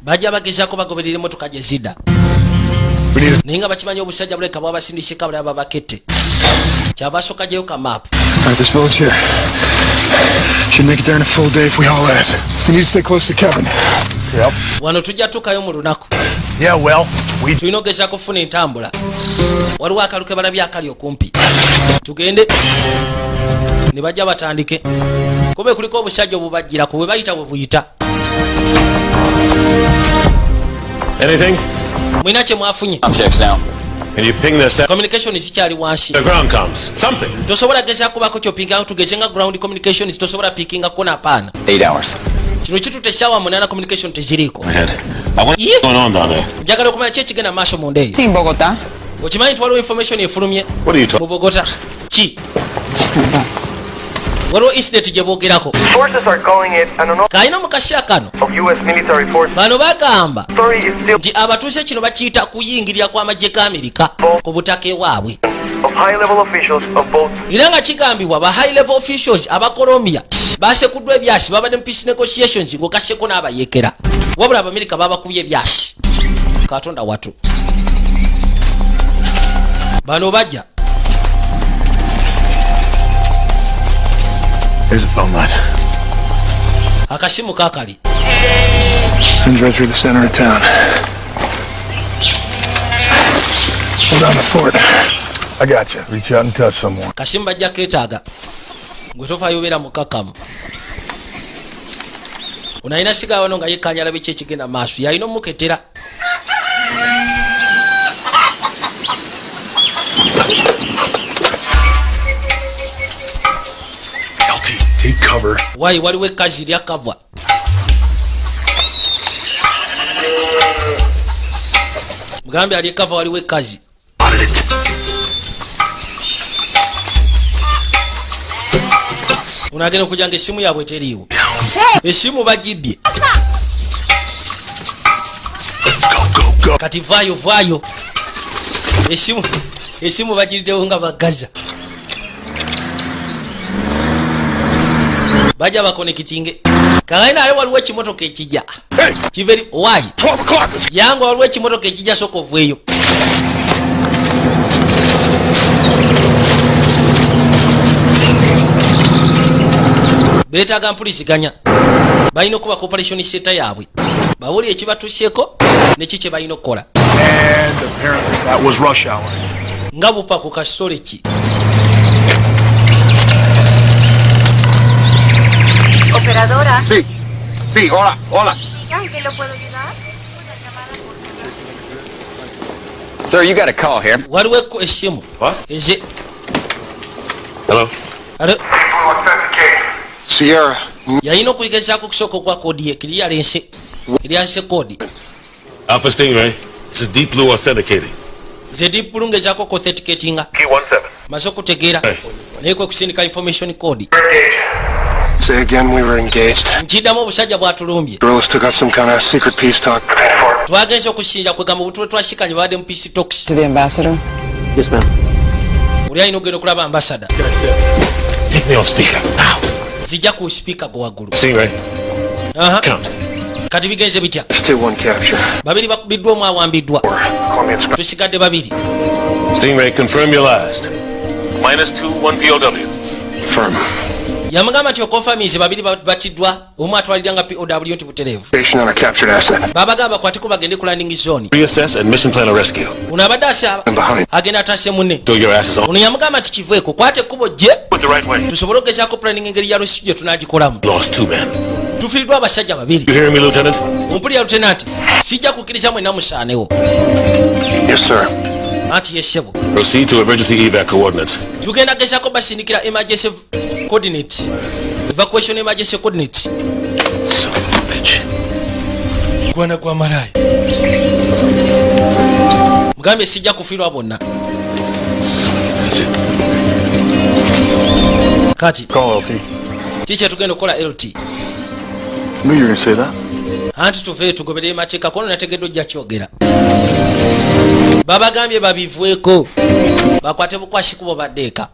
S1: Bajja bagezaako bagoberera emmotoka gye zidda. Naye nga bakimanyi obusajja buleka bwabasindise kabula babakette. Kyava asooka gyeyo ka map.
S4: Alright, this village here. Should make it there in a full day if we haul ass. We need to stay close to Kevin.
S6: Yep.
S1: Wano tujja tuukayo mu lunaku.
S6: Yeah, well, we...
S1: Tulina ogezaako okufuna entambula. Waliwo akalu ke balabye akali okumpi. Tugende. Ne bajja batandike. Kube kuliko obusajja obubajjira ku bwe bayita bwe buyita.
S5: Anything?
S1: Mwina kye mwafunye.
S3: Checks down.
S5: Can you ping this out?
S1: Communication zikyali wansi.
S5: The ground comms. Something.
S1: Tosobola gezaako bako kyopinga tugeze nga ground communications tosobola pickinga kona paana.
S3: 8 hours.
S1: Kino kitute shawa munana communication teziriiko.
S5: My head. I want
S1: Yeah.
S5: going on down there.
S1: Njagala okumanya ki ekigenda maaso mu ndeeyo.
S8: See in Bogota.
S1: Okimanyi nti waliwo information efulumye
S5: What are you
S1: mu
S5: talking?
S1: Bogota. Ki? Waliwo incident gye boogerako.
S9: Forces are calling it an anomaly
S1: Kayina mu kaseera kano.
S9: of U.S. military forces.
S1: Bano bagamba
S9: Story is still
S1: nti abatuuse kino bakiyita kuyingirira kw'amagye ga Amerika ku butaka ewaabwe.
S9: of high-level officials of both.
S1: Era nga kigambibwa ba high level officials aba Colombia basekuddwa ebyasi babadde mu peace negotiations ng'okasseko n'abayekera. Wabula Abamerika babakubye ebyasi. Katonda watu. Bano bajja.
S4: There's a phone line.
S1: Akasimu kakali.
S4: Runs right through the center of town. Hold on the fort.
S6: I got you. Reach out and touch someone.
S1: Kasimu bajja keetaaga. Gwe tofaayo obeera mukakamu. Ono alina siga wano nga yekkanya alabe ki ekigenda maaso. Yalina omuketera.
S4: Take cover.
S1: Wayi waliwo ekkazi lyakavwa. Mugambe ali ekava waliwo ekkazi. Unagenda okujja nga essimu yaabwe teriiwo. Essimu bagibbye. Kati vaayo. Essimu bagiriddewo nga bagaza. Bajja bakonekitinge. Kangayina naye waliwo ekimotoka ekijja. Kiveri why?
S4: 12 o'clock.
S1: Yango waliwo ekimotoka ekijja sooka ovueyo. Beetaaga mpuliziganya. Balina okuba cooperation center yaabwe. Bawuli ekibatuuseeko ne ki kye balina okukola.
S6: And apparently that was rush hour.
S1: Nga bupa ku kasitole ki.
S10: Operadora.
S7: Sí, hola.
S10: ¿En qué lo puedo ayudar?
S3: Sir, you got a call here.
S1: Waliwo essimu.
S5: What?
S1: Eze.
S5: Hello?
S1: Alo.
S4: Sierra.
S1: Yalina okugezaako okusooka okwa koodi ye kiri yalense koodi.
S5: Alpha Stingray. This is Deep Blue authenticating.
S1: Ze Deep Blue ngezaako authenticatinga.
S5: P17.
S1: Maze okutegeera.
S5: Hey.
S1: Naye kwe kusindika information code.
S4: Say again, we were engaged.
S1: Nkiddamu obusajja bwatulumbye.
S4: Guerrillas took out some kind of secret peace talk.
S1: Twagenze okusinja kwegamba obutuwe twashikanye babadde mu peace talks.
S8: To the ambassador.
S9: Yes, ma'am.
S1: Oli alina ogenda okulaba ambassador.
S5: Take me off speaker now.
S1: Zijja ku speaker gwe waggulu.
S5: Stingray.
S1: Aha.
S5: Count.
S1: Kati bigenze bitya?
S4: 2-1 capture.
S1: Babiri bakubiddwa omu awambiddwa.
S4: Colombian squad.
S1: Tusigadde babiri.
S5: Stingray, confirm your last. -2, 1 POW.
S4: Firm.
S1: yamugamba nti okonfamizi babiri batiddwa omu atwaliranga POW nti butereevu
S4: On a captured asset.
S1: babagamba bakwateko bagende ku landing zone
S5: Reassess and mission plan a rescue.
S1: ono abadde asaba agenda atase munne
S5: Show your asses on
S1: ono yamugamba nti kiveeko kwate ekkubo gye
S5: the right way.
S1: tusobole okugezaako planning engeri ya rescue gye tunagikolamu
S5: Lost 2 men.
S1: tufiiriddwa abasajja babiri
S5: You hearing me, Lieutenant?
S1: ompulira lutenanti sijja kukkiriza mwenna musaanewo
S4: Yes, sir.
S1: anti yessebo
S5: Proceed to emergency evac coordinates.
S1: tugenda gezaako basindikira emergency coordinates evacuation emergency coordinates
S5: Son of a bitch.
S1: gwana gwa malayi mugambye sijja kufiirwa bonna kati kiki etugenda okukola LT
S4: Knew you were gonna say that.
S1: anti tuve tugoberere mateeka kono nategedde ojja kyogera babagambye babivueko bakwate bukwasi kubo baddeeka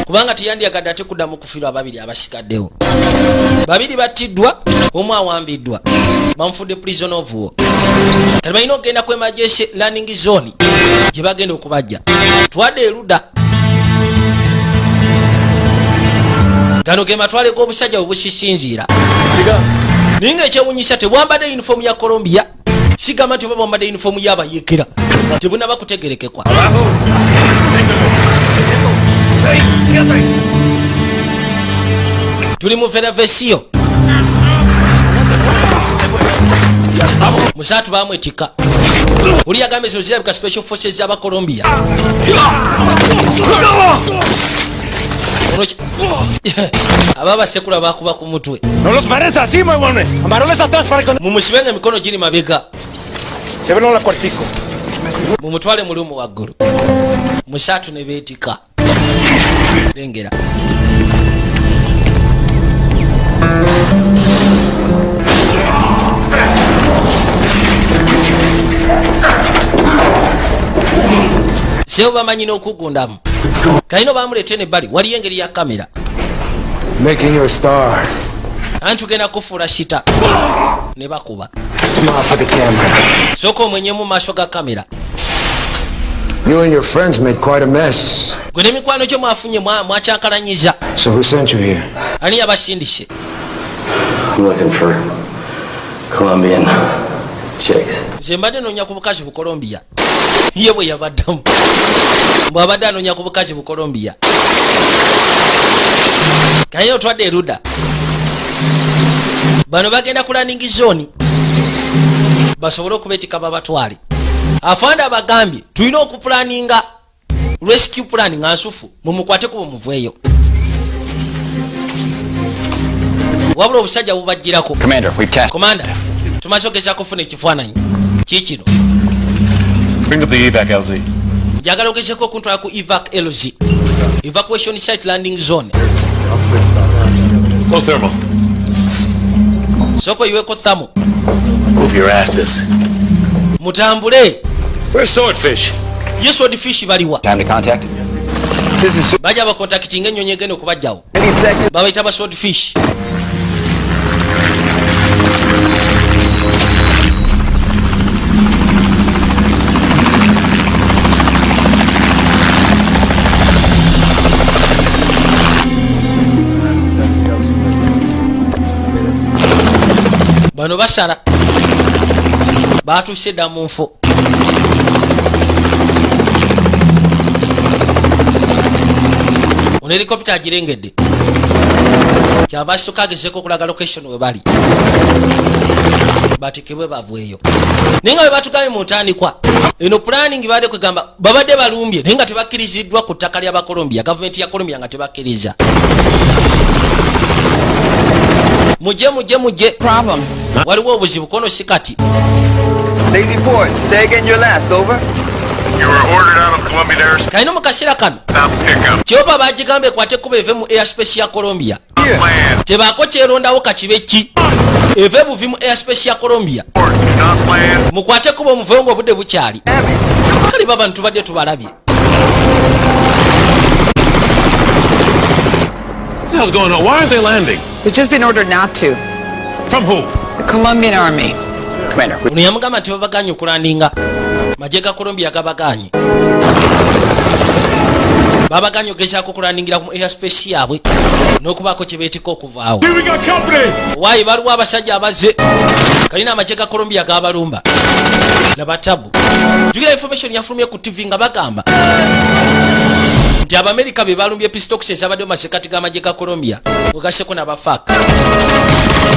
S1: kubanga teyandyagadde ate kuddamu kufiirwa babiri abasigaddewo babiri battiddwa omu awambiddwa bamufudde prison of war kati balina okugenda ku emergency landing zone gye bagenda okubajja twadde eruda gano ge matwale g'obusajja bwe busisinziira naye nga ekyewunyisa tebwambadde yunifoomu ya Colombia sigamba nti oba bwambadde yunifoomu y'abayekera tebunaba kutegerekekwa tuli mu veravesio musaatu bamwetika oli yagambe zino zirabika special forces z'aba Colombia aba basekula bakuba ku mutwe mumusibenga emikono giri mabega mumutwale mulimu waggulu musaatu ne beetika lengera sewo bamanyi n'okugundamu kalina bamuleete nebbali waliyo engeri ya kamera
S11: Making you a star.
S1: anti tugenda kufuula shita ne bakuba
S11: Smile for the camera.
S1: sooka omwenyemu maaso ga kamera
S11: You and your friends made quite a mess.
S1: gwe n'emikwano gyo mwafunye mwakyankalanyiza
S11: So who sent you here?
S1: ani yabasindise
S3: I'm looking for Colombian chicks.
S1: nze mbadde noonya ku bukazi bu Colombia ye bwe yabaddamu bw'abadde anoonya ku bukazi bu Colombia kaye otwadde eruda bano bagenda ku landing zone basobole okubeetika babatwale afanda abagambye tulina okupulaninga rescue plan nga nsufu mumukwate kubo muveeyo wabula obusajja bubajjirako komanda tumaze okugezako okufuna ekifaananyi kiikino
S5: Bring up the evac, LZ.
S1: njagala ogezeko okuntwala ku evac LZ evacuation site landing zone
S5: No thermal.
S1: soko yiweko thamo
S5: Move your asses.
S1: mutambule
S5: Where's Swordfish?
S1: ye swordfish baliwa
S9: Time to contact?
S1: bajja bakontakitinga ennyonyi egenda okubajjawo babayita ba swordfish bano basala batuuse dda mu nfo ono helikopita agirengedde kyava asooka agezeko okulaga location we bali batekebwe baveeyo naye nga bwe batugambye mu ntandikwa eno planning badde kwegamba babadde balumbye naye nga tebakkiriziddwa ku ttaka ly'aba Colombia gavumenti ya Colombia nga tebakkiriza mujje
S8: Problem.
S1: waliwo obuzibu kono si kati
S9: Lazy boy, say again your last, over.
S7: You were ordered out of Colombian airspace.
S1: kalina mu kaseera kano
S7: Pickup.
S1: kyoba bagigambe ekwate kuba eve mu airspace ya Colombia
S7: Plan.
S1: tebaako kyerondawo kakibe ki eve buvi mu airspace ya Colombia
S7: Not plan.
S1: mukwate kuba omuveeyo ng'obudde bukyali kale baba ntubadde tubalabye
S5: What the hell's going on? Why aren't they landing?
S8: They've just been ordered not to.
S5: From who?
S8: The Colombian army.
S9: Commander,
S1: ono yamugamba nti babaganye okulandinga magye ga Colombia gabaganye babaganya ogezaako kulandingira mu airspace yaabwe n'okubaako kye beetika okuvaawo. Waayi baliwo abasajja abaze kalina amagye ga Colombia g'abalumba. Laba tabu. Jukira information yafulumye ku TV nga bagamba nti Abamerika be balumbye pistox ezabadde mu masekati g'amagye ga Colombia wegasseko n'abafaaka.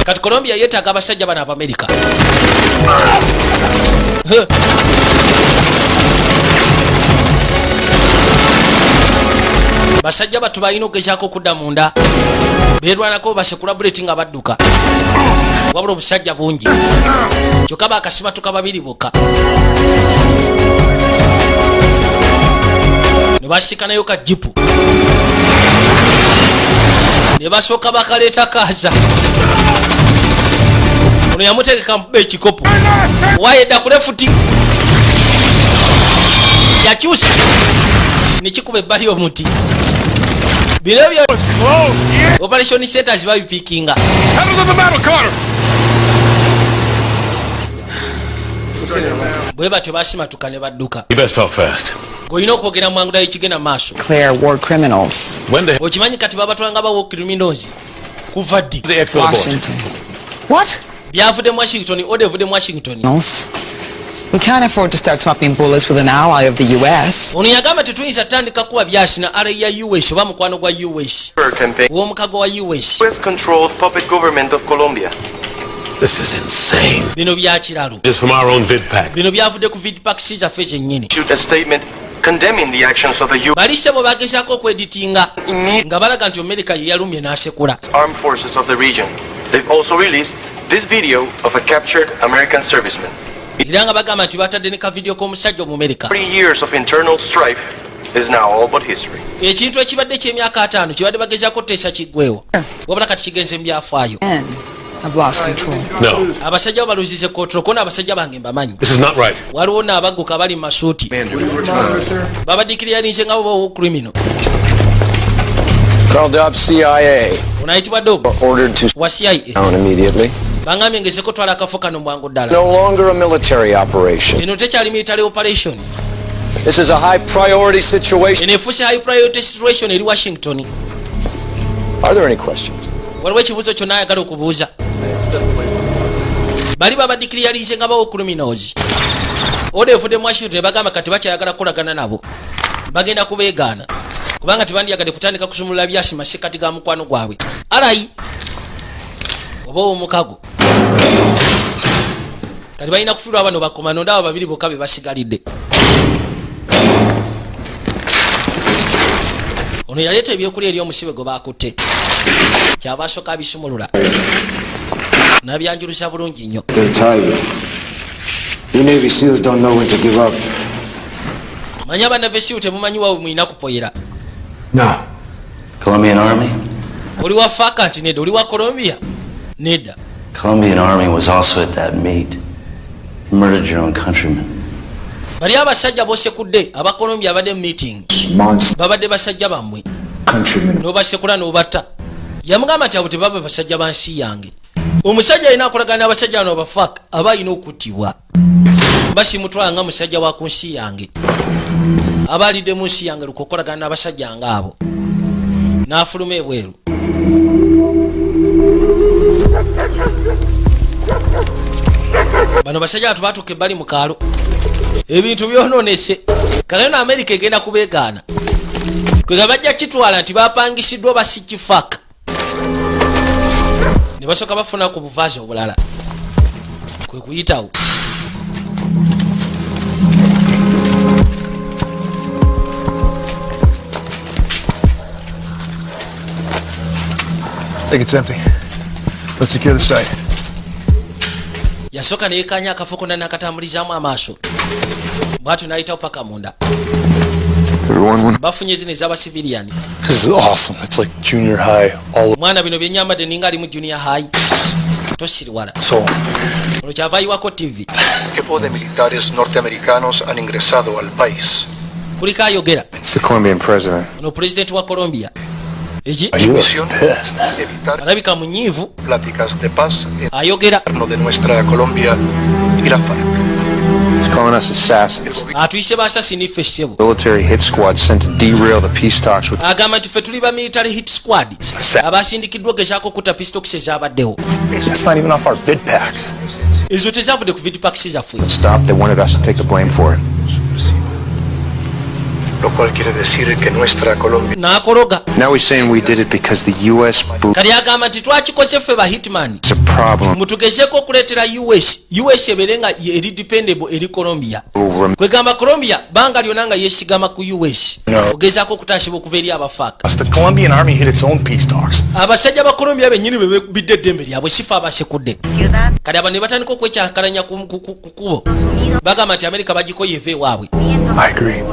S1: Kati Colombia yeetaaga abasajja bano Abamerika. Basajja batu balina okugezaako okudda munda beerwanako basekulabuleti nga badduka wabula obusajja bungi kyokka bakasibatuka babiri bokka ne basikanayo ka jipu ne basooka bakaleeta kaza ono yamutegeka muba ekikopo wayedda ku lefuti yakyusa nekikuba ebbali omuti bino ebyo operation centers babipiikinga. Bwe batyo basimatuka ne badduka. Ng'olina okwogera mu angula y'ekigenda mu maaso. Okimanyi kati babatwanga ba war criminals kuva ddi? Byavudde mu Washington, order evudde mu Washington.
S8: We can't afford to start swapping bullets with an ally of the US.
S1: Ono yagamba tetuyinza tandika kuwa byasi na RA ya US oba mukwano gwa US. W'omukago wa US.
S9: US-controlled puppet government of Colombia.
S5: This is insane.
S1: Bino bya kiralo.
S5: Just from our own vid pack.
S1: Bino byavudde ku vid pack zaffe zennyini.
S9: Issued a statement condemning the actions of the US
S1: balise bo bagezaako okweditinga nga balaga nti America ye yalumbye n'asekula.
S9: armed forces of the region. They've also released this video of a captured American serviceman.
S1: Era nga bagamba nti batadde ne ka video k'omusajja Omumerika.
S9: 3 years of internal strife is now all but history.
S1: Ekintu ekibadde ky'emyaka 5 kibadde bagezaako kuteesa kiggwewo wabula kati kigenze mu byafaayo.
S8: I've lost control.
S5: No.
S1: Abasajja baluzize control kona abasajja bange mbamanyi.
S5: This is not right.
S1: Waliwo n'abagguka bali mu masuuti babadikiriyaninze nga bo criminal.
S11: Colonel Dobbs, CIA.
S1: Unaitibwa Dob
S11: Ordered to
S1: wa CIA.
S11: down immediately.
S1: Bangambye ngezeko twala akafo kano mwangu ddala.
S11: No longer a military operation.
S1: Eno tekyali military operation.
S11: This is a high priority situation.
S1: Eno efuuse high priority situation eri Washington.
S11: Are there any questions?
S1: Waliwo ekibuuzo kyonna ayagala okubuuza. Bali babadikiriyalinze nga bawo criminals. Ode evudde mu Washington bagamba kati bakyayagala kukolagana nabo. Bagenda kubeegaana. Kubanga tebandyagadde kutandika kusumulula byasi masekati ga mukwano gwabwe. Alayi oba omukago kati balina kufiirwa bano bakomano ndaba babiri bokka be basigalidde. Ono yaleeta ebyokulya eri omusibe gwe bakutte kyaba asooka abisumulula n'abyanjuluza bulungi nnyo. Manyi abannavesiru temumanyi wawe mulina kupoyera.
S3: Colombian Army?
S1: Oli wa fakanti nedda, oli wa Colombia nedda.
S3: Colombian Army was also at that meet. You murdered your own countrymen.
S1: Bali abasajja bosekudde aba Colombia abadde mu meeting babadde basajja bammwe n'obasekula n'obatta. Yamugamba nti abo tebaba basajja ba nsi yange. Omusajja alina akolagana n'abasajja bano abafaaka aba alina okuttibwa. Basimutwala nga musajja wa ku nsi yange aba alidde mu nsi yange lukokolagana n'abasajja ng'abo n'afuluma ebweru. Bano basajja batu batuuka ebbali mu kaalo ebintu byonoonese kale no America egenda kubeegaana kwega bajja kitwala nti bapangisiddwa basikifaka ne basooka bafuna ku buvaazi obulala kwe kuyitawo.
S4: I think it's empty. Let's secure the site.
S1: Yasooka neyeekanya akafo konna n'akatambulizaamu amaaso bwatu n'ayitawo paka munda. Bafunye zino ez'abasiviliani.
S4: This is awesome. It's like junior high.
S1: Mwana bino byenyambadde ninga ali mu junior high. Tosiriwala. Olwo kyava ayiwako TV.
S12: Kevo de militares norteamericanos han ingresado al país.
S1: Kuliko ayogera.
S4: It's the Colombian president.
S1: Ono president wa Colombia. Egi alabika munyiivu
S12: Pláticas de paz
S1: ayogera
S12: de nuestra Colombia y la FARC. He's calling us assassins.
S1: Atuyise basasini feshebo.
S12: Military hit squad sent to derail the peace talks with...
S1: Agamba nti ffe tuli ba military hit squad. Abasindikiddwa gezaako okutta peace talks ezabaddewo.
S6: That's not even off our vid packs.
S1: Ezo tezavudde ku vid packs zaffe.
S12: Stop, they wanted us to take the blame for it.
S4: Lo cual quiere decir que nuestra Colombia...
S1: Nakoroga.
S12: Now he's saying we did it because the U.S.
S1: Kali agamba nti twakikoze ffe ba hitman.
S12: It's a problem.
S1: Mutugezeeko okuleetera US ebeere nga eri dependable eri Colombia. Kwegamba Colombia banga lyonna nga yeesigama ku US. Ogezaako okutaasibwa okuva eri abafaaka.
S6: The Colombian army hit its own peace talks.
S1: Abasajja ba Colombia bennyini bwe beekubidde eddembe lyabwe sifa abasekudde. Kali abantu ne batandika okwekyakalanya ku kubo. Bagamba nti Amerika bagikoye eva ewaabwe.
S6: I agree.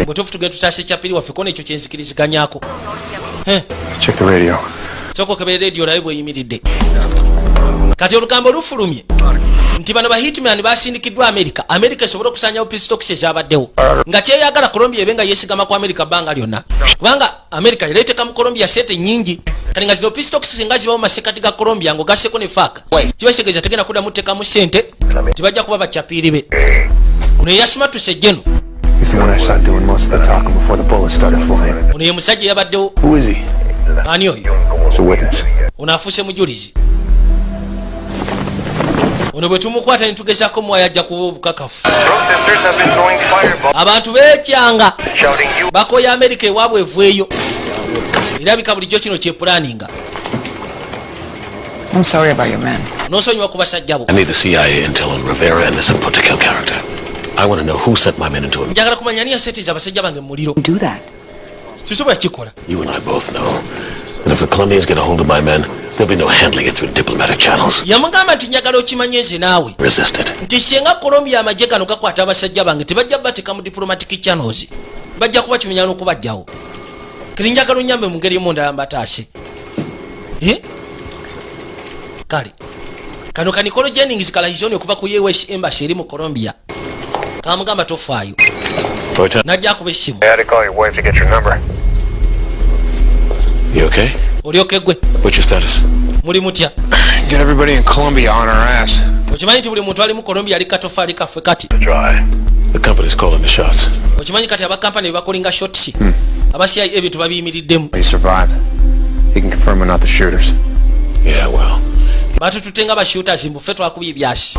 S1: Bwetufu tugenda tutaasa ekyapiri waffe kona ekyo kyenzikiriziganyako.
S12: Check the radio.
S1: Sooka okebera radio naye bweyimiridde. Kati olugambo lufulumye nti bano ba hitman basindikiddwa Amerika esobole okusanyawo peace talks ezabaddewo nga kyeyagala Colombia ebe nga yeesigama ku Amerika bbanga lyonna kubanga Amerika yaleeteka mu Colombia sente nnyingi kati nga zino peace talks nga zibawo masekati ga Colombia ng'ogasseko ne faaka kiba kitegeeza tegenda kuddamu ttekamu sente tibajja kuba bacapiiri be ono yeyasimatuse jeno.
S6: He's the one I saw doing most of the talking before the bullets started flying.
S1: Ono ye musajja yabaddewo.
S6: Who is he?
S1: Ani oyo?
S6: It's a witness.
S1: Ono afuuse mujulizi. Ono bwe tumukwata ne tugezaako muwayo ajja kuba obukakafu. Abantu beekyanga bakoya Amerika ewaabwe evweyo. Erabika bulijjo kino kyepulaninga.
S8: I'm sorry about your man.
S1: N'osonyiwa ku basajja bo.
S5: I need the CIA intel on Rivera and this Omutaka character. I want to know who sent my men into him.
S1: Njagala kumanya ani yasetiza abasajja bange mu muliro.
S8: Do that.
S1: Sisobola kikola.
S5: You and I both know. And if the Colombians get a hold of my men, there'll be no handling it through diplomatic channels.
S1: Yamugamba nti njagala okimanyeze naawe.
S5: Resist it.
S1: Nti singa Colombia amagye gano gakwata abasajja bange tebajja bateeka mu diplomatic channels. Bajja kuba kimenya n'okubajjawo. Kiri njagala onyambe mu ngeri y'omunda yambataase. Kale. Kano kanikolo Jennings kalahizoni okuva ku US Embassy eri mu Colombia. Kamugamba tofaayo. Najja akuba essimu.
S7: I had to call your wife to get your number.
S5: You okay?
S1: Oli okay gwe?
S5: What's your status?
S1: Muli mutya?
S12: Get everybody in Colombia on our ass.
S1: Okimanyi nti buli muntu ali mu Colombia ali katofaali kaffe kati.
S5: The company's calling the shots.
S1: Okimanyi kati abakampani bakolinga shots. Aba CIA ebintu babiyimiriddemu.
S12: He survived. He can confirm we're not the shooters.
S5: Yeah, well.
S1: Batututenga ba shooters mbufe twakubye byasi.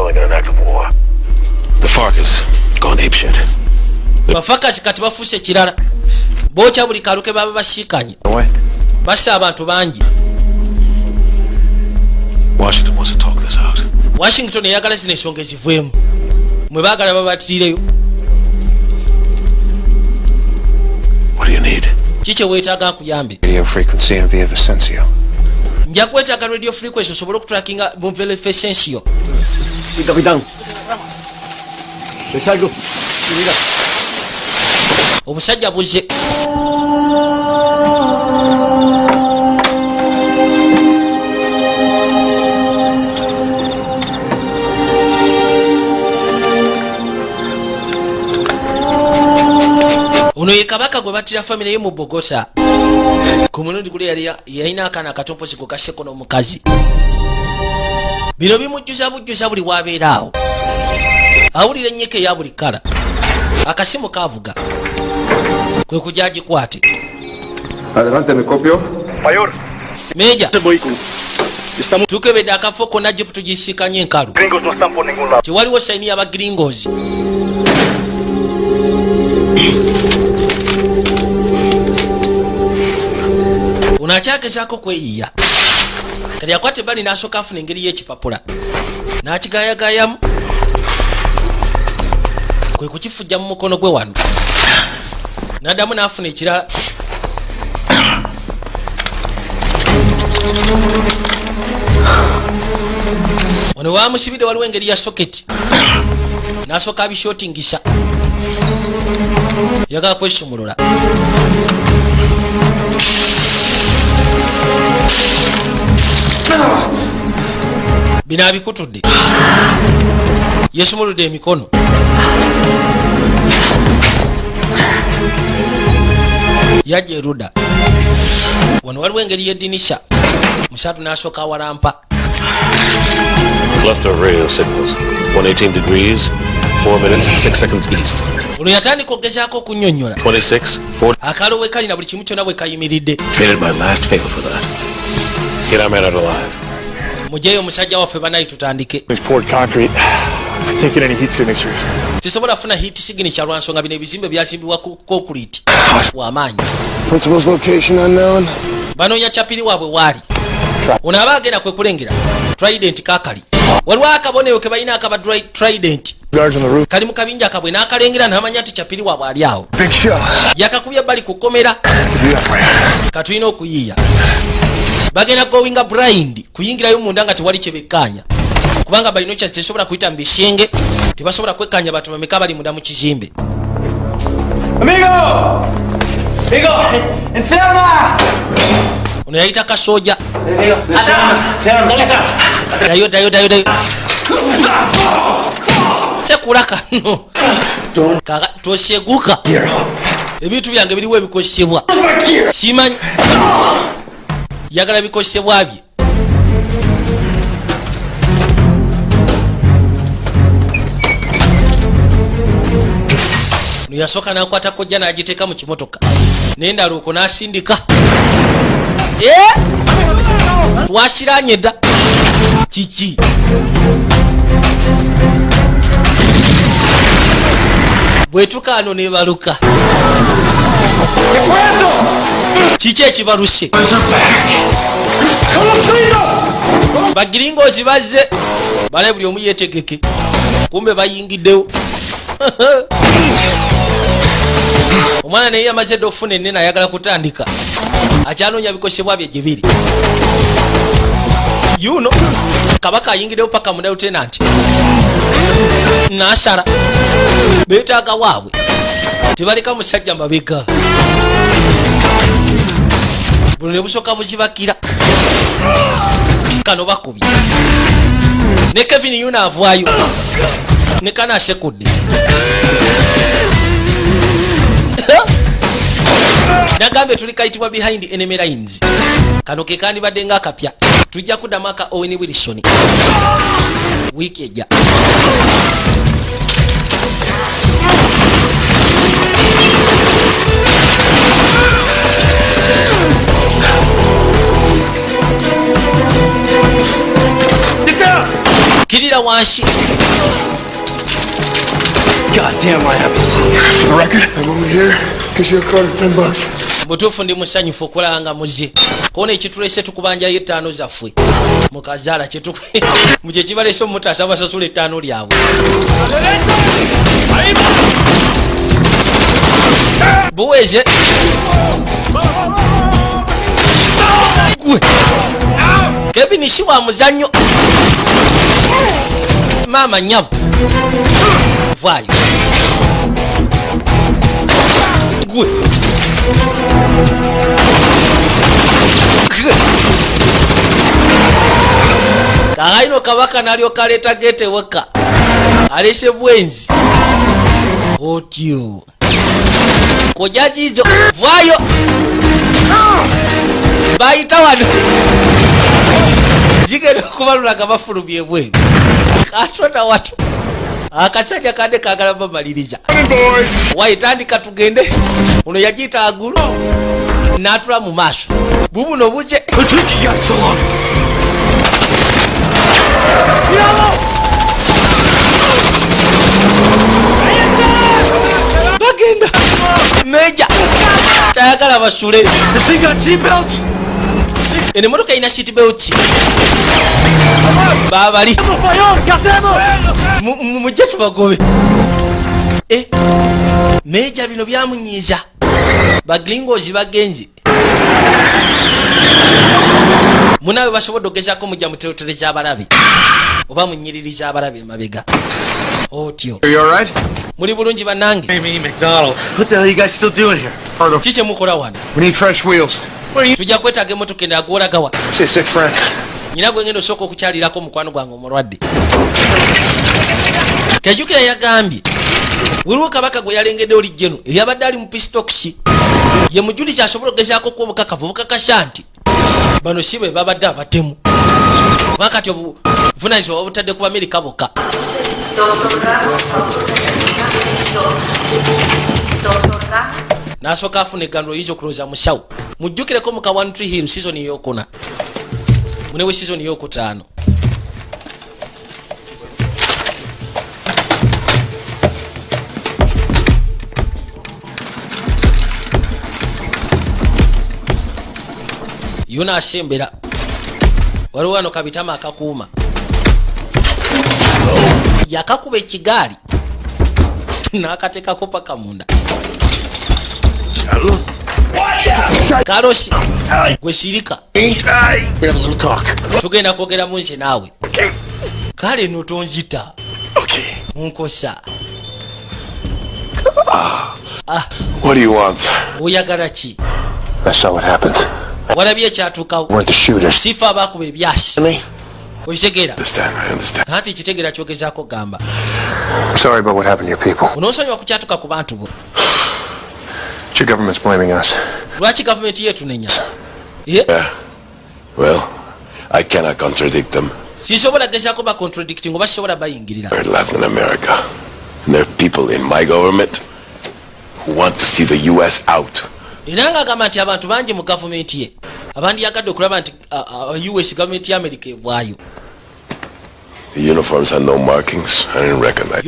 S5: The FARC has gone apeshit.
S1: Bafakasi kati bafuuse kirala. Bookya buli kaluke baba basiikanye. Bassa abantu bangi.
S5: Washington wants to talk this out.
S1: Washington eyagala zino ensonga ezivuemu. Mwe baagala babatirireyo.
S5: What do you need?
S1: Kiki weetaaga nkuyambe?
S12: Radio frequency in Via Vicencio.
S1: Nja kwetaaga radio frequency osobole okutrackinga mu Via Vicencio.
S5: Capitán. ¿Es algo? Mira.
S1: Omusajja buzze. Ono ye kabaka gwe battira famire ye mu Bogota. Ku mulundi guli yalina akaana akatompozi ku kasseko n'omukazi. Bino bimujjuza bujjuza buli wabeera awo. Awulira ennyike eya buli kkala. Akasimu kaavuga. Kwe kujja agikwate.
S12: Adelante, me copio.
S7: Mayor.
S1: Meja. Tukebedde akafo konna jipu tugisikanye enkalu.
S7: Gringos no están por ningún lado.
S1: Tewaliwo sayini y'aba gringos. Unakyagezaako kweyiya. Kali akwate bali n'asooka afuna engeri y'ekipapula. N'akigayagayamu. Kwe kukifujja mu mukono gwe wano. N'addamu n'afuna ekirala. Ono waamusibidde waliwo engeri ya soketi. N'asooka abishootingisa. Yagala kwesumulula. Bino abikutudde. Yesumuludde emikono. Yajja erudda. Wano waliwo engeri y'eddinisha. Musatu n'asooka awalampa.
S5: Cluster of radio signals. 118 degrees, 4 minutes, 6 seconds east.
S1: Uno yatandika okugezaako okunnyonnyola
S5: 26, 40.
S1: akalo we kali na buli kimu kyonna bwe kayimiridde.
S5: Traded my last favor for that. Get our man out alive.
S1: Mujeyo omusajja waffe banayi tutandike.
S6: We've poured concrete. I can't get any heat signatures.
S1: Tisobola kufuna heat signature lwa nsonga bino ebizimbe byazimbibwa ku concrete w'amaanyi.
S4: Principal's location unknown.
S1: Banoonya chapiri waabwe waali. Ono aba agenda kwe kulengera Trident kakali. Waliwo akabonero ke balina akaba Trident. Kali mu kabinja kabwe n'akalengera n'amanya nti chapiri waabwe ali awo. Yakakubya bali kukomera. Katulina okuyiiya. Bagenda going blind kuyingirayo munda nga tewali kyebekkaanya. Kubanga balina kya tesobola kuyita mu bishenge. Tebasobola kwekkaanya bantu bameka bali munda mu kizimbe.
S13: Amigo! Enferma!
S1: Ono yayita kasoja. Dayo. Sekula kano. Tosyeguka. Ebintu byange biriwo ebikosebwa. Simanyi. Yagala bikosebwa bye. Yasoka nakwata kojja n'agiteeka mu kimotoka. Nenda luko n'asindika. Twasiranye dda. Kiki? Bwetuka ano nebaluka. Kiki ekibaluse? Bagiringozi bazze. Bale buli omu yeetegeke. Kumbe bayingiddewo. Omwana naye yamaze dde okufuna ennene ayagala kutandika. Akyanoonya bikosebwa bye gye biri. Yuno kabaka ayingiddewo paka mu lieutenant. N'asala. Beetaaga waabwe. Tebaleka musajja mabega. Buno ne busooka buzibakira. Kano bakubye. Ne Kevin Yuno avaayo. Ne kana asekudde. Nagambe tuli kayitibwa behind enemy lines. Kano ke kandibadde nga akapya. Tujja kuddamu aka Owen Wilson. Wiiki ejja. Kirira wansi.
S13: God damn, I have to see.
S4: For the record, I'm only here because you're card $10.
S1: Butuufu ndi musanyufu okulaba nga muze. Koona ekitulese tukubanjayo ettaano zaffe. Mukazaala mu kye kibalese omutaasa abasasula ettaano lyabwe. Buweze. Gwe. Kevin si wa muzannyo. Maama nnyabo. Vaayo. Gwe. Kaayino kabaka n'alyoka aleeta gete weka. Alese bwenzi. Otyo. Koja zizo. Vaayo. Bayita wano. Zigenda okubalula nga bafulumye bweru. Katonda watu. Akasajja kande kagala bamaliriza. Wayitandika tugende. Ono yagiyita agulu. N'atula mu maaso. Bubuno buje. Bagenda. Meja. Tayagala basule. Ene motoka ina seat belt. Babali. Mujje tubagobe. Meja bino byamunyiiza. Baglingozi bagenzi. Munawe basobodde ogezaako mujja muteretereza abalabi. Oba munyiririza abalabi emabega. Otyo.
S9: Are you alright?
S1: Muli bulungi bannange.
S9: Hey, me, McDonald. What the hell are you guys still doing here?
S1: Kiki mukola wano?
S4: We need fresh wheels.
S1: Tujja kwetaaga emmotoka endala gwolagawa.
S4: See a sick friend.
S1: Nyina gwe ngenda osooka okukyalirako omukwano gwange omulwadde. Kajukira yagambye waliwo kabaka gwe yalengedde olijjeno eyabadde ali mu pistoksi ye mujulizi asobola okugezaako okuba obukakafu obukakasa nti bano si bwe babadde abatemu kubanga kati obuvunanyizibwa babutadde ku Amerika bokka. Nasooka afuna eggano oyinza okulowooza musawo. Mujjukireko muka One Tree Hill season eyokuna. Munewe season eyokutaano. Yuna asembera. Waliwo wano kabitama akakuuma. Yakakuba ekigaali. N'akateekako paka munda. Carlos, gwe sirika. Tugenda kwogera munze naawe. Kale notonzita. Nkosa.
S4: What do you want?
S1: Oyagala ki?
S4: I saw what happened.
S1: Walabye ekyatuukawo.
S4: Weren't the shooters.
S1: Sifa abakuba ebyasi. Okitegeera?
S4: I understand.
S1: Anti kitegeera kyogezaako gamba.
S4: I'm sorry about what happened to your people.
S1: Onoosonyiwa ku kyatuuka ku bantu bo.
S4: Your government's blaming us.
S1: Lwaki gavumenti yeetunenya?
S4: Well, I cannot contradict them.
S1: Sisobola gezaako ba contradicting oba sisobola bayingirira.
S4: We're in Latin America. And there are people in my government who want to see the US out.
S1: Era ng'agamba nti abantu bangi mu gavumenti ye abandiyagadde okulaba nti US gavumenti ya America evaayo.
S4: The uniforms had no markings. I didn't recognize.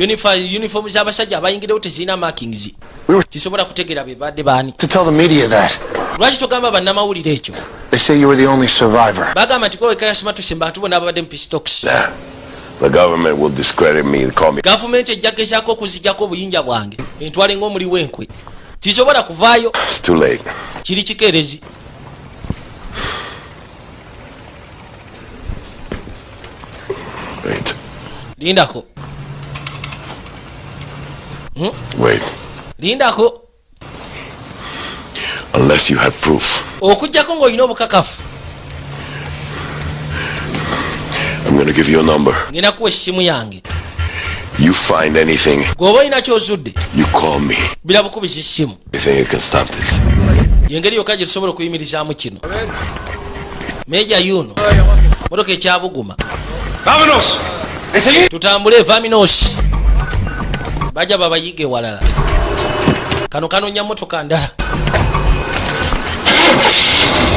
S1: Uniform z'abasajja abayingirawo tezirina markings. Tisobola kutegeera be badde baani.
S4: To tell the media that.
S1: Lwaki togamba bannamawulire ekyo?
S4: They say you were the only survivor.
S1: Bagamba nti kowe kayasimatuse bantu bonna ababadde mu pistox.
S4: The government will discredit me and call me.
S1: Gavumenti ejja gezaako okuziggyako obuyinja bwange entwale ng'omuli w'enkwe. Tisobola kuvaayo.
S4: It's too late.
S1: Kiri kikeerezi.
S4: Wait.
S1: Lindako.
S4: Wait.
S1: Lindako.
S4: Unless you had proof.
S1: Okujjako ng'olina obukakafu.
S4: I'm going to give you a number.
S1: Ngenda kuwa essimu yange.
S4: You find anything.
S1: Gw'oba olina ky'ozudde.
S4: You call me.
S1: Bila bukubiza essimu.
S4: You think it can stop this?
S1: Yengeri yokka gye tusobola okuyimirizaamu kino. Meja yuno. Motoka ekyabuguma.
S6: Vámonos!
S1: Tutambule Vaminos. Bajja babayige walala. Kano kanonya motoka ndala.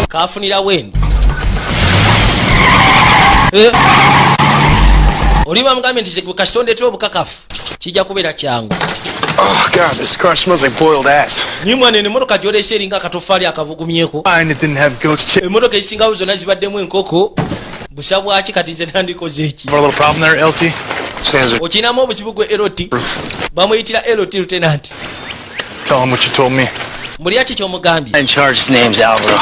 S1: Kafunira wenu. Oliba mugambe nti gwe kasitondetera obukakafu kijja kubeera kyangu.
S4: Oh God, this car smells like boiled ass.
S1: Nyumwane ne motoka gy'oleese eringa akatofaali akabugumyeko.
S6: Fine, it didn't have goat's chip.
S1: Emotoka ezisingawo zonna zibaddemu enkoko. Busa bwaki kati nze nandikoze eki?
S6: A little problem there, LT?
S1: Okinamu obuzibu gwe LT. Bamuyitira LT Lieutenant.
S6: Tell him what you told me.
S1: Mulya ki ky'omugambye?
S13: In charge, his name's Alvaro.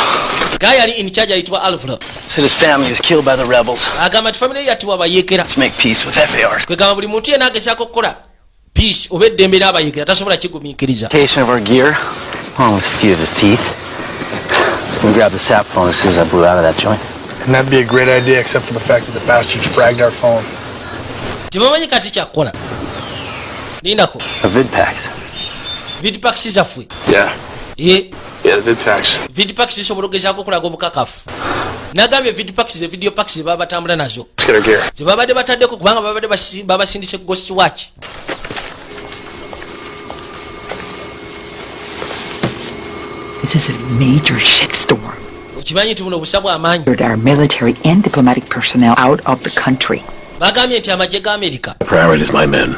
S1: Guy yali in charge ayitibwa Alvaro.
S13: Said his family was killed by the rebels.
S1: Agamba nti family yattibwa abayeekera.
S13: Let's make peace with FARs.
S1: Kwegamba buli muntu yenna agezaako okukola peace oba eddembe n'abayeekera tasobola kigumiikiriza.
S13: Location of our gear, along with a few of his teeth. We grabbed the sap phone as soon as I blew out of that joint.
S6: And that'd be a great idea, except for the fact that the bastards fragged our phone.
S1: Tebamanyi kati kyakkola. Lindako.
S13: The vid packs.
S1: Vid packs zaffe.
S4: Yeah.
S1: Yeah,
S4: the vid packs.
S1: Vid packs zisobola okugezaako okulaga obukakafu. Nagambye vid packs ze video packs ze baba batambula nazo.
S4: Let's get our gear.
S1: Ze babadde bataddeko kubanga babadde babasindise ku Ghost Watch.
S8: This is a major shitstorm.
S1: Okimanyi nti buno busa bw'amaanyi.
S8: Our military and diplomatic personnel out of the country.
S1: Bagambye nti amagye ga America.
S4: The priority is my men.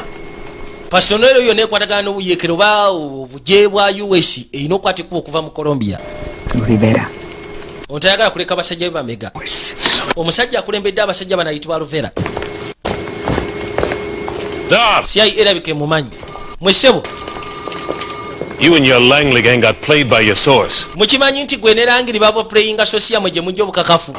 S1: Pasonero yonna ekwatagana n'obuyeekero oba obugye bwa US erina okwatikibwa okuva mu Colombia.
S8: Rivera.
S1: Ontayagala kuleka abasajja be bamega. Omusajja akulembedde abasajja bano ayitibwa Rivera. CIA erabika mumanyi. Mwesebo.
S5: You and your Langley gang got played by your source.
S1: Mukimanyi nti gwe ne Langley baba playing sosia mwe gye mujja obukakafu.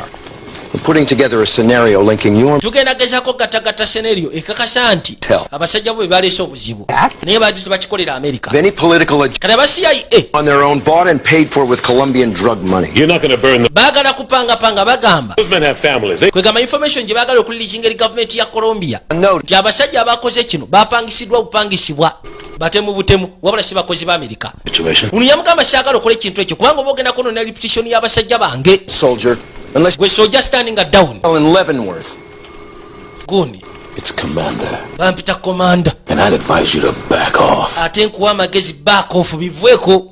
S11: We're putting together a scenario linking you and
S1: Tugenda gezaako gattagatta scenario ekakasa nti abasajja bo be baleese obuzibu naye badde tebakikolera America.
S11: any political agenda
S1: Kati aba CIA
S11: on their own, bought and paid for with Colombian drug money.
S5: You're not going to burn them.
S1: baagala kupangapanga bagamba
S5: Those men have families.
S1: kwegamba information gye baagala okulirizinga eri gavumenti ya Colombia nti abasajja abakoze kino bapangisiddwa bupangisibwa batemu butemu wabula si bakozi ba America. Uno yamugamba saagala okola ekintu ekyo kubanga oba ogendako no ne repetition y'abasajja bange
S11: Soldier, unless
S1: gwe soja standing down
S11: in Leavenworth.
S1: gundi
S14: It's Commander.
S1: Bampita Commander.
S14: And I'd advise you to back off.
S1: Ate nkuwa magezi back off bivweko.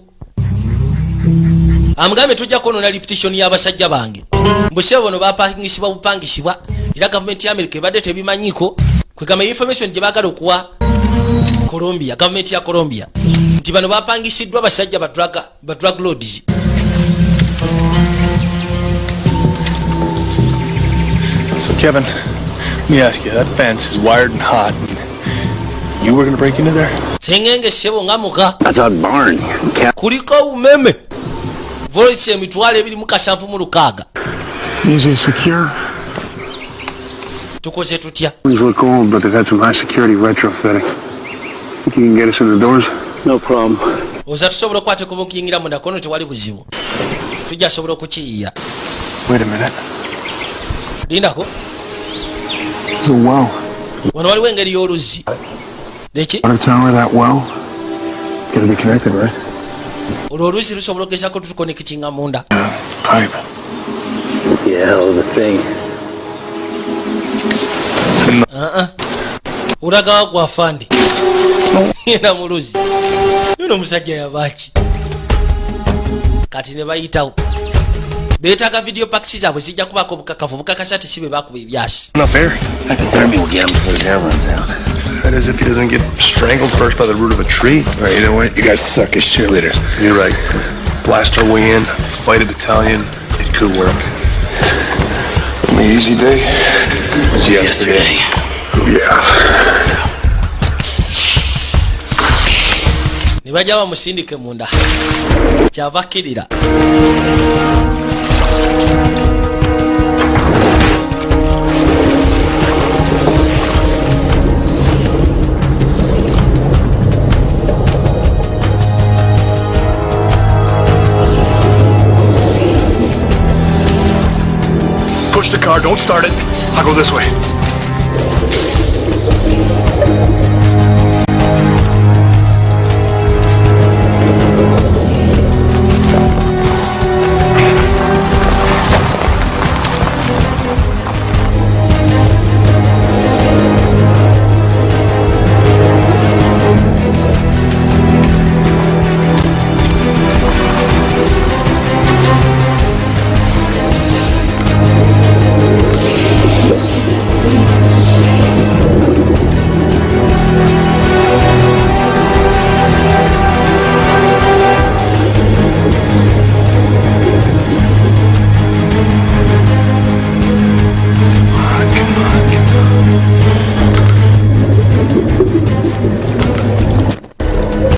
S1: Amugambe tujja kono repetition y'abasajja bange. Mbusebo no bapangisibwa bupangisibwa. Ila government ya America ebadde tebimanyiko. Kwegamba information gye baagala okuwa Colombia, government ya Colombia. Nti bano bapangisiddwa abasajja ba drug lords.
S6: So Kevin, let me ask you, that fence is wired and hot. You were gonna break into there?
S1: Sengenge sebo ngamuka.
S13: I thought barn.
S1: Kuliko umeme. Voice emitwale ebiri mu kasanvu mu lukaaga.
S4: Is it secure?
S1: Tukoze tutya.
S12: Things look old, but they've had some high security retrofitting. Think you can get us in the doors?
S13: No problem.
S1: Oza tusobola kwate ko bukiyingira munda kono tewali buzibu. Tujja sobola kuchiya.
S6: Wait a minute.
S1: Lindako.
S4: The well.
S1: Wano waliwo engeri y'oluzzi. Deki?
S4: Water tower, that well. Gotta be connected, right?
S1: Olwo oluzzi lusobola okugezako tutukonekitinga munda.
S4: Pipe.
S13: Yeah, hell of a thing.
S1: Ulaga wagwa afande. Yena muluzi. Yuno musajja yabaki. Kati ne bayitawo. Beetaaga video packs zaabwe zijja kubako bukakafu bukakasa ati sibe bakuba ebyasi.
S6: Not fair.
S13: Hypothermia will get him before his hair runs out.
S6: That is if he doesn't get strangled first by the root of a tree.
S4: All right, you know what? You guys suck as cheerleaders.
S6: You're right. Blast our way in, fight a battalion. It could work.
S4: An easy day?
S6: It was yesterday.
S4: Yeah.
S1: Nibajja bamusindike munda. Kyava kirira.
S6: Push the car, don't start it. I'll go this way.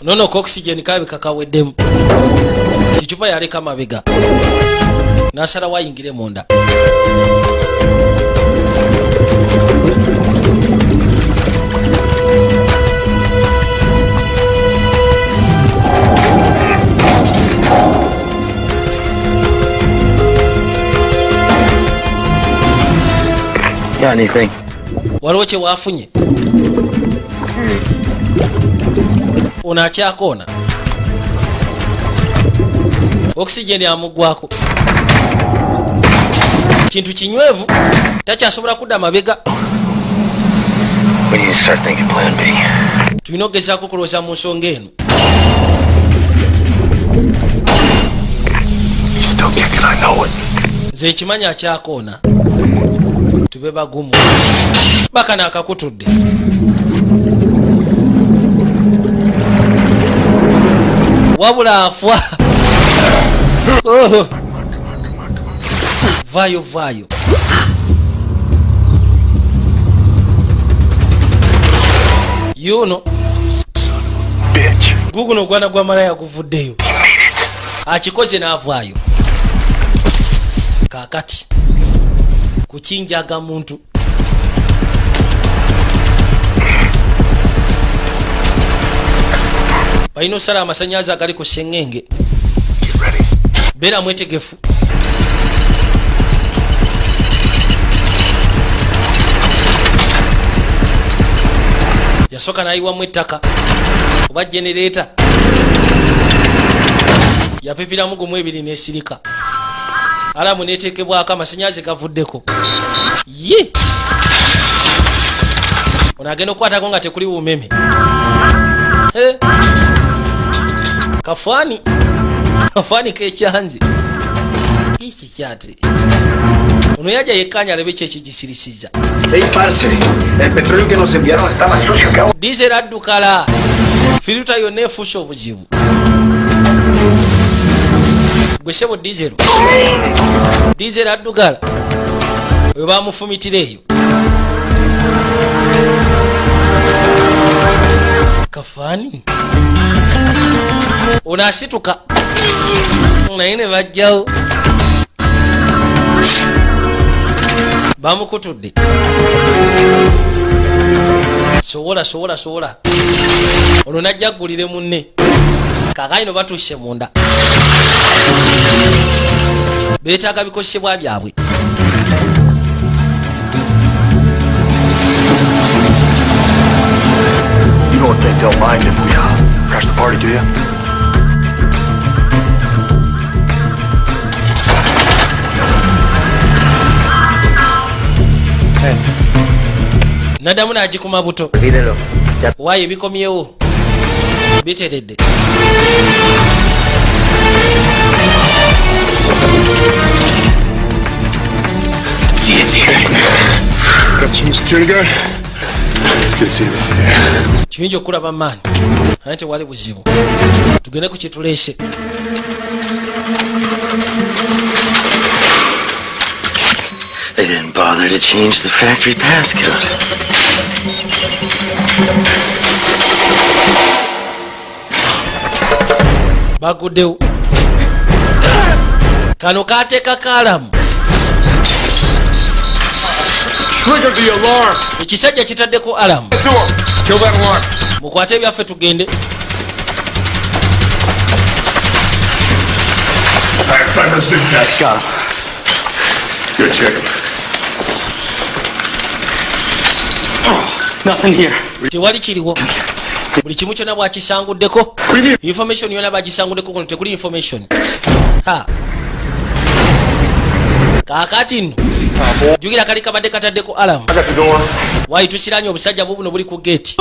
S1: Nono ko oxygen kabe kakaweddemu. Kichupa yaleka mabega. Nasala wayingire munda.
S13: Got anything?
S1: Waliwo kye waafunye? Unakyakona oxygen amugwako kintu kinywevu takyasobola kudda mabega.
S13: We need to start thinking plan B.
S1: Tulina okugezaako kulowooza mu nsonga eno.
S4: Still kicking, I know it.
S1: Nze ekimanyi akyakona. Tube bagumu. Bakana akakutudde. Wabula afwa. Oh. Vayo vayo. You know.
S6: Bitch.
S1: Guguno gwana gwa malaya kuvuddeyo. Akikoze n'avaayo. Kakati. Kuchinjaga muntu. Baino sala amasanyaza agali ku sengenge. Bera mwetegefu. Yasoka nayiwa mwetaka. Oba generator. Yapepira mugu mwebiri nesirika. Alamu netekebwako amasanyaze gavuddeko. Ye. ono agenda okukwatako nga tekuli bumeme. Kafaani kekyanzi iki kyate ono yaja yekkanya alebe kyekigisirisiza. Diesel addukala, firuta yonna efuuse obuzibu. Gwe ssebo Diesel addukala we bamufumitira eyo. Kafaani ono asituka naye ne bajjawo bamukutudde. Sowola ono najja aggulire munne kakayino batuuse munda beetaaga bikosebwa byabwe.
S15: You don't think they'll mind if we crash the party, do you?
S1: Hey. Nadamu n'agikuma buto. Waayo ebikomyewo biteredde.
S4: See it here. Got some security guard? Good to see you.
S1: Kiyinza okulaba maani ate tewali buzibu. Tugende ku kituleese.
S3: They didn't bother to change the factory passcode.
S1: Baguddewo. Kano kateeka kaalamu.
S15: Trigger the alarm.
S1: Ekisajja kitaddeko alamu.
S15: Kill that alarm.
S1: Mukwate ebyaffe tugende.
S4: Alright, 5 minutes to catch.
S13: Got him.
S4: Good, check him.
S13: Nothing here.
S1: Tewali kiriwo. Buli kimu kyonna bwakisanguddeko. Information yonna bagisanguddeko kono tekuli information. Kaakati nno jukira kali kabadde kataddeko alamu. Waayi tusiranye obusajja bubuno buli ku gate.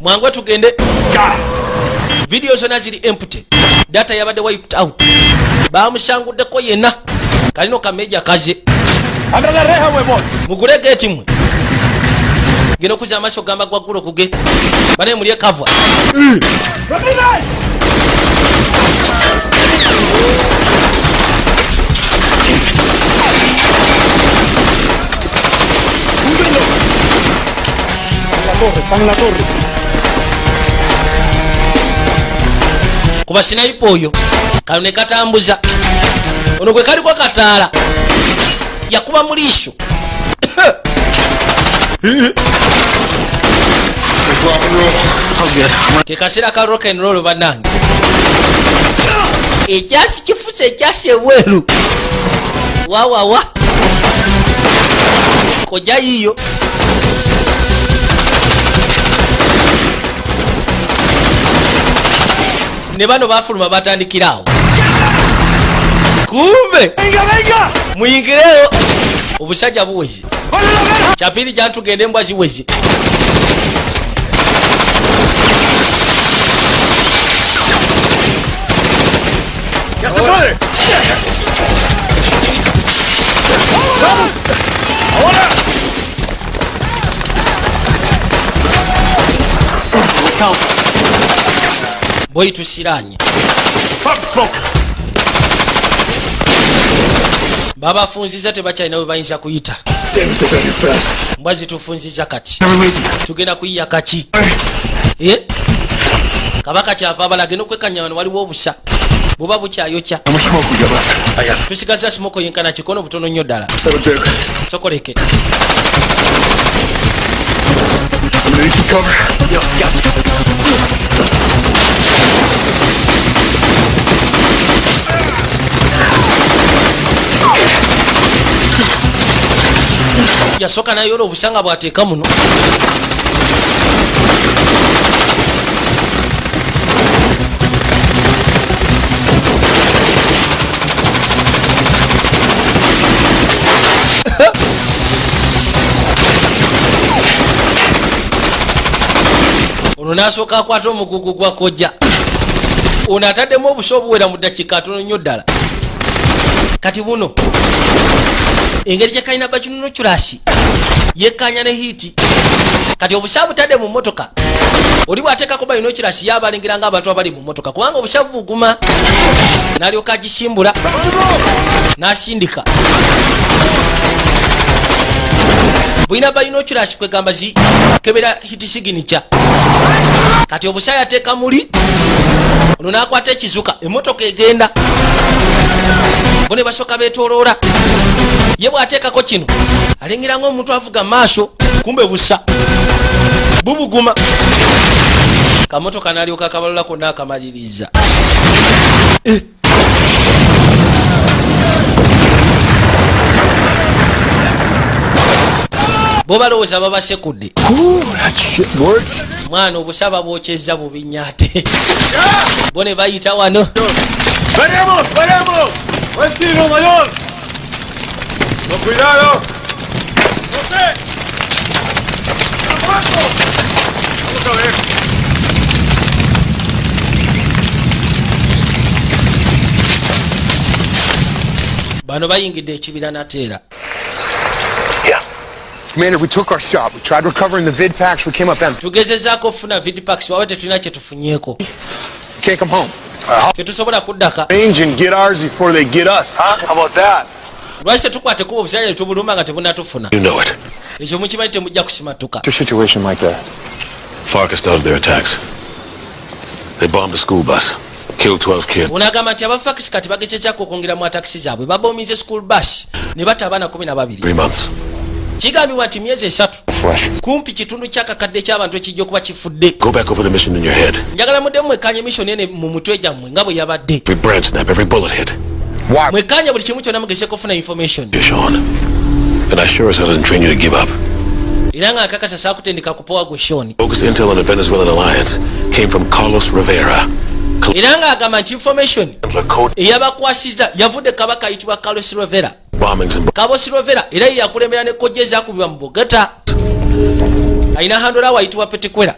S1: Mwangu tugende. Video zonna ziri empty. Data yabadde wiped out. Bamusanguddeko yenna. Kalino kameja kaze. Mugule gate mwe. Gino kuza amaaso gamba gwaggula ku gate. Bane mulye cover.
S6: Están en la torre.
S1: Kuba sniper oyo kano ne katambuza ono gwe kali kwa kataala yakuba muliisho. Kekasera ka rock and roll banange ekyasi kifuse ekyasi ebweru wawawa koja yiyo. Ne bano bafuluma batandikirawo. Kumbe muyingireyo obusajja buwezi. Kyapiri gyantugende embwa ziwezi. Boy tusiranye. Baba funziza tebakyalina we bayinza kuyita. Mbwa zitufunziza kati. Tugenda kuyiya kaki. Kabaka kyava abalagenda okwekanya wano waliwo obusa. Buba bukyayokya. Tusigaza simoko yenkana kikono butono nnyo ddala. Sokoleke. Yasoka naye olwo obusanga bwateeka muno. ono nasooka akwata omugugu gwa kojja ono ataddemu obuso obuwera mu ddakiika atono nnyo ddala kati buno engeri gye kalina bakinuno curasi yekkanya ne hiiti kati obusabu tadde mu motoka oli bw'ateekako balina okirasi yabalengera ng'abantu abali mu motoka kubanga obusabu buguma n'alyoka agisimbula n'asindika bulina balina okirasi kwegamba zikebera hiti siginica kati obusayi ateeka muli ono n'akwata ekizuka emotoka egenda bo ne basooka beetooloola ye bw'ateekako kino alengera ng'omuntu avuga mu maaso kumbe busa bubuguma kamotoka n'alyoka akabalolako n'akamaliriza bo balowooza babasekudde mwana obusaba bwokyezza bubinya ate bo ne bayita wano
S16: ¡Vecino mayor! ¡Con cuidado! ¡José! ¡Vamos a ver!
S1: bano bayingidde ekibira nateera.
S4: Commander, we took our shot. We tried recovering the vid packs. We came up empty.
S1: Tugezezaako okufuna vid packs waba tetulina kye tufunyeeko.
S4: Take them home.
S1: Tetusobola kuddaka.
S6: Range and get ours before they get us.
S16: Huh? How about that?
S1: Lwaki tetukwate kuba obusanya tubuluma nga tebunatufuna.
S14: You know it.
S1: Ekyo mukimanyi temujja kusimatuka.
S4: Your situation like that.
S14: FARC has started their attacks. They bombed a school bus. Killed 12 kids.
S1: Unagamba nti abafakisi kati bagezezaako okwongera mu atakisi zaabwe baboomize school bus ne batta abaana 12.
S14: 3 months.
S1: Kigambibwa nti myezi 3 kumpi kitundu kyakakadde ky'abantu ekijja okuba kifudde.
S14: Go back over the mission in your head.
S1: Njagala muddemu mwekanye mission ene mu mutwe gyammwe nga bwe yabadde.
S14: Every brain snap, every bullet hit.
S1: Mwekanye buli kimu kyonna mugezeeko okufuna information.
S14: You're Sean. And I sure as hell didn't train you to give up.
S1: Era nga akakasa saakutendeka kupowa gwe Sean.
S14: Focus intel on the Venezuelan alliance came from Carlos Rivera.
S1: Era nga agamba nti information eyabakwasiza yavudde kabaka ayitibwa Carlos Rivera. Carlos Rivera era ye yakulembera ne kojja ezakubibwa mu Bogota. Alina handola wayitibwa Petekwera.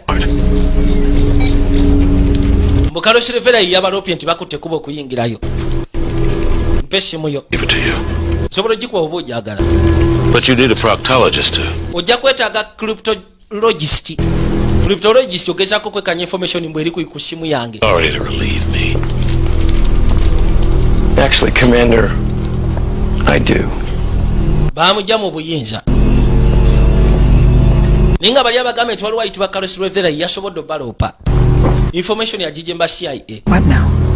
S1: Mbu Carlos Rivera ye yabalopye nti bakutte kuba okuyingirayo. Mpe essimu yo. Sobola ogikuba oba ogyagala.
S14: But you need a proctologist.
S1: Ojja kwetaaga cryptologist. Cryptologist ogezaako kwekanya information mbwe eri ku ssimu yange.
S14: Sorry to relieve me.
S15: Actually, Commander, I do.
S1: Baamujja mu buyinza. Naye nga bali abagambe nti waliwo ayitibwa Carlos Rivera yasobodde obaloopa. Information yagijemba CIA.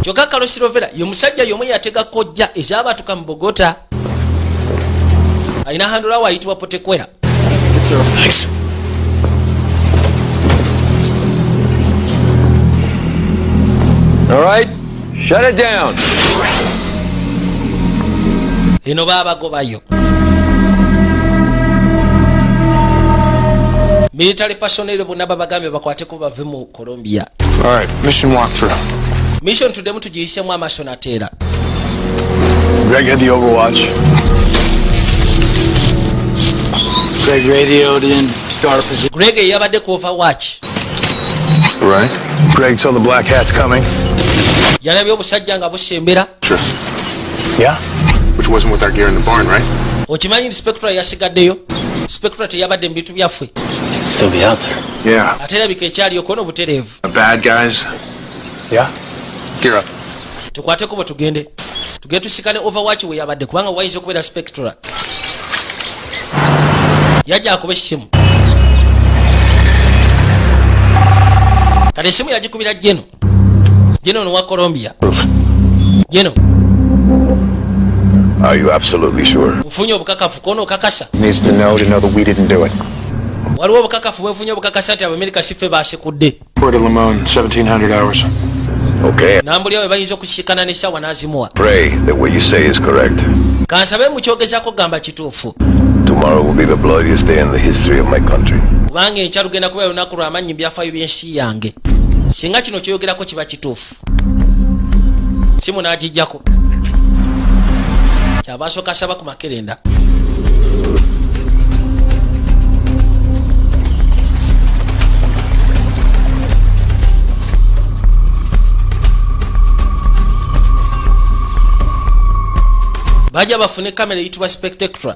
S1: Kyokka Carlos Rivera ye musajja y'omu yatega kojja ez'abatuka mu Bogota. Alina handola wayitibwa Potekwera.
S14: Nice.
S15: All right, shut it down.
S1: Eno baabagobayo. Military personnel bonna babagambe bakwateko bave mu Colombia.
S4: All right, mission walkthrough.
S1: Mission tuddemu tugiyisemu amaaso nateera.
S6: Greg had the overwatch.
S13: Greg radioed in our position.
S1: Greg yabadde ku overwatch.
S6: Right. Greg saw the black hats coming.
S1: Yalabye obusajja nga busembera.
S4: Sure.
S6: Yeah?
S4: Which wasn't with our gear in the barn, right?
S1: Okimanyi nti Spectra yasigaddeyo. Spectra teyabadde mu bintu byaffe.
S13: Still be out there.
S4: Yeah.
S1: Ate erabika ekyaliyo koona obutereevu.
S4: The bad guys.
S6: Yeah?
S4: Gear up.
S1: Tukwateko bwe tugende. Tugende tusikane overwatch we yabadde kubanga wayinza okubeera Spectra. Yajja akuba essimu. Kale essimu yagikubira Jeno. Jeno no wa Colombia. Jeno.
S14: Are you absolutely sure?
S1: Ufunye obukakafu kono okakasa.
S4: Needs to know that we didn't do it.
S1: Waliwo obukakafu bwefunye obukakasa nti Abamerika sife baasekudde.
S4: Port of Limon, 1700 hours.
S14: Okay.
S1: Nambuli awo bayinza okusikana n'essaawa n'azimuwa.
S14: Pray that what you say is correct.
S1: Kansabe mu kyogezaako gamba kituufu.
S14: Tomorrow will be the bloodiest day in the history of my country.
S1: Kubanga enkya lugenda kuba lunaku lw'amanyi byafaayo by'ensi yange. Singa kino kyogerako kiba kituufu. Simu n'agijjako. Kyabasooka asaba ku makerenda. Baja bafune kamera eyitibwa spectacular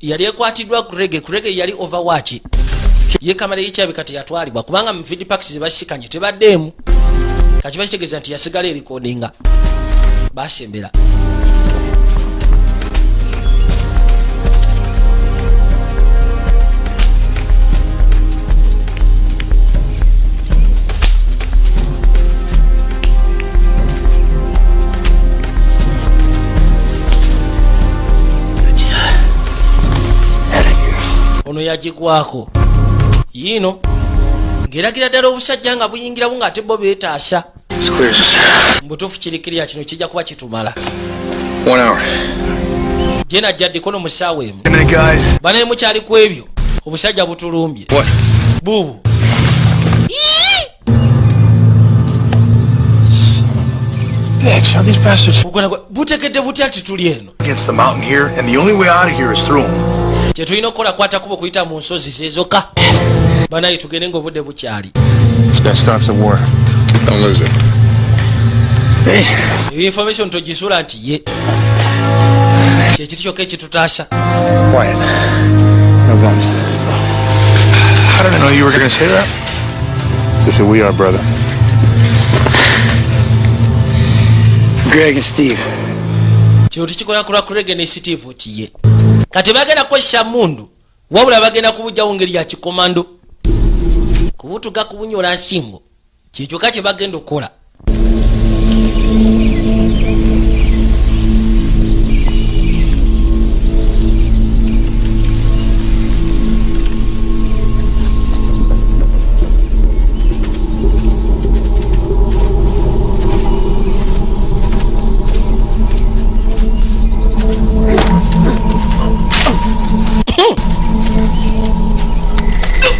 S1: yali ekwatiddwa kurege yali overwatch ye kamera yikyabika teyatwalibwa kubanga mu video packs zebashikanye tebaddeemu kati bakitegeeza nti yasigala erikodinga basembera. Ono yagigwako yino ngeragira ddala obusajja nga buyingiramu ng'ate bo beetaasa mbutuufu kirikirira kino kijja kuba kitumala
S16: 1 hour.
S1: je najja ddikono mu ssaawa emu banaye mukyali ku ebyo obusajja butulumbye buubu butegedde butya tituli eno kyetulina okukola kwata kubo kuyita mu nsozi zezoka banaye tugende ng'obudde bukyali information togisula nti ye kyekiti kyokka ekitutaasa.
S4: I didn't know you were going to say that. So should we are, brother.
S13: Greg and Steve.
S1: Kyo tukikola kula Greg ne Steve tiye. Kati bagenda kwesha mundu. Wabula bagenda kubujja ngeri ya kikomando. Kubutuga kubunyola nsingo. Kikyo kati bagenda okola.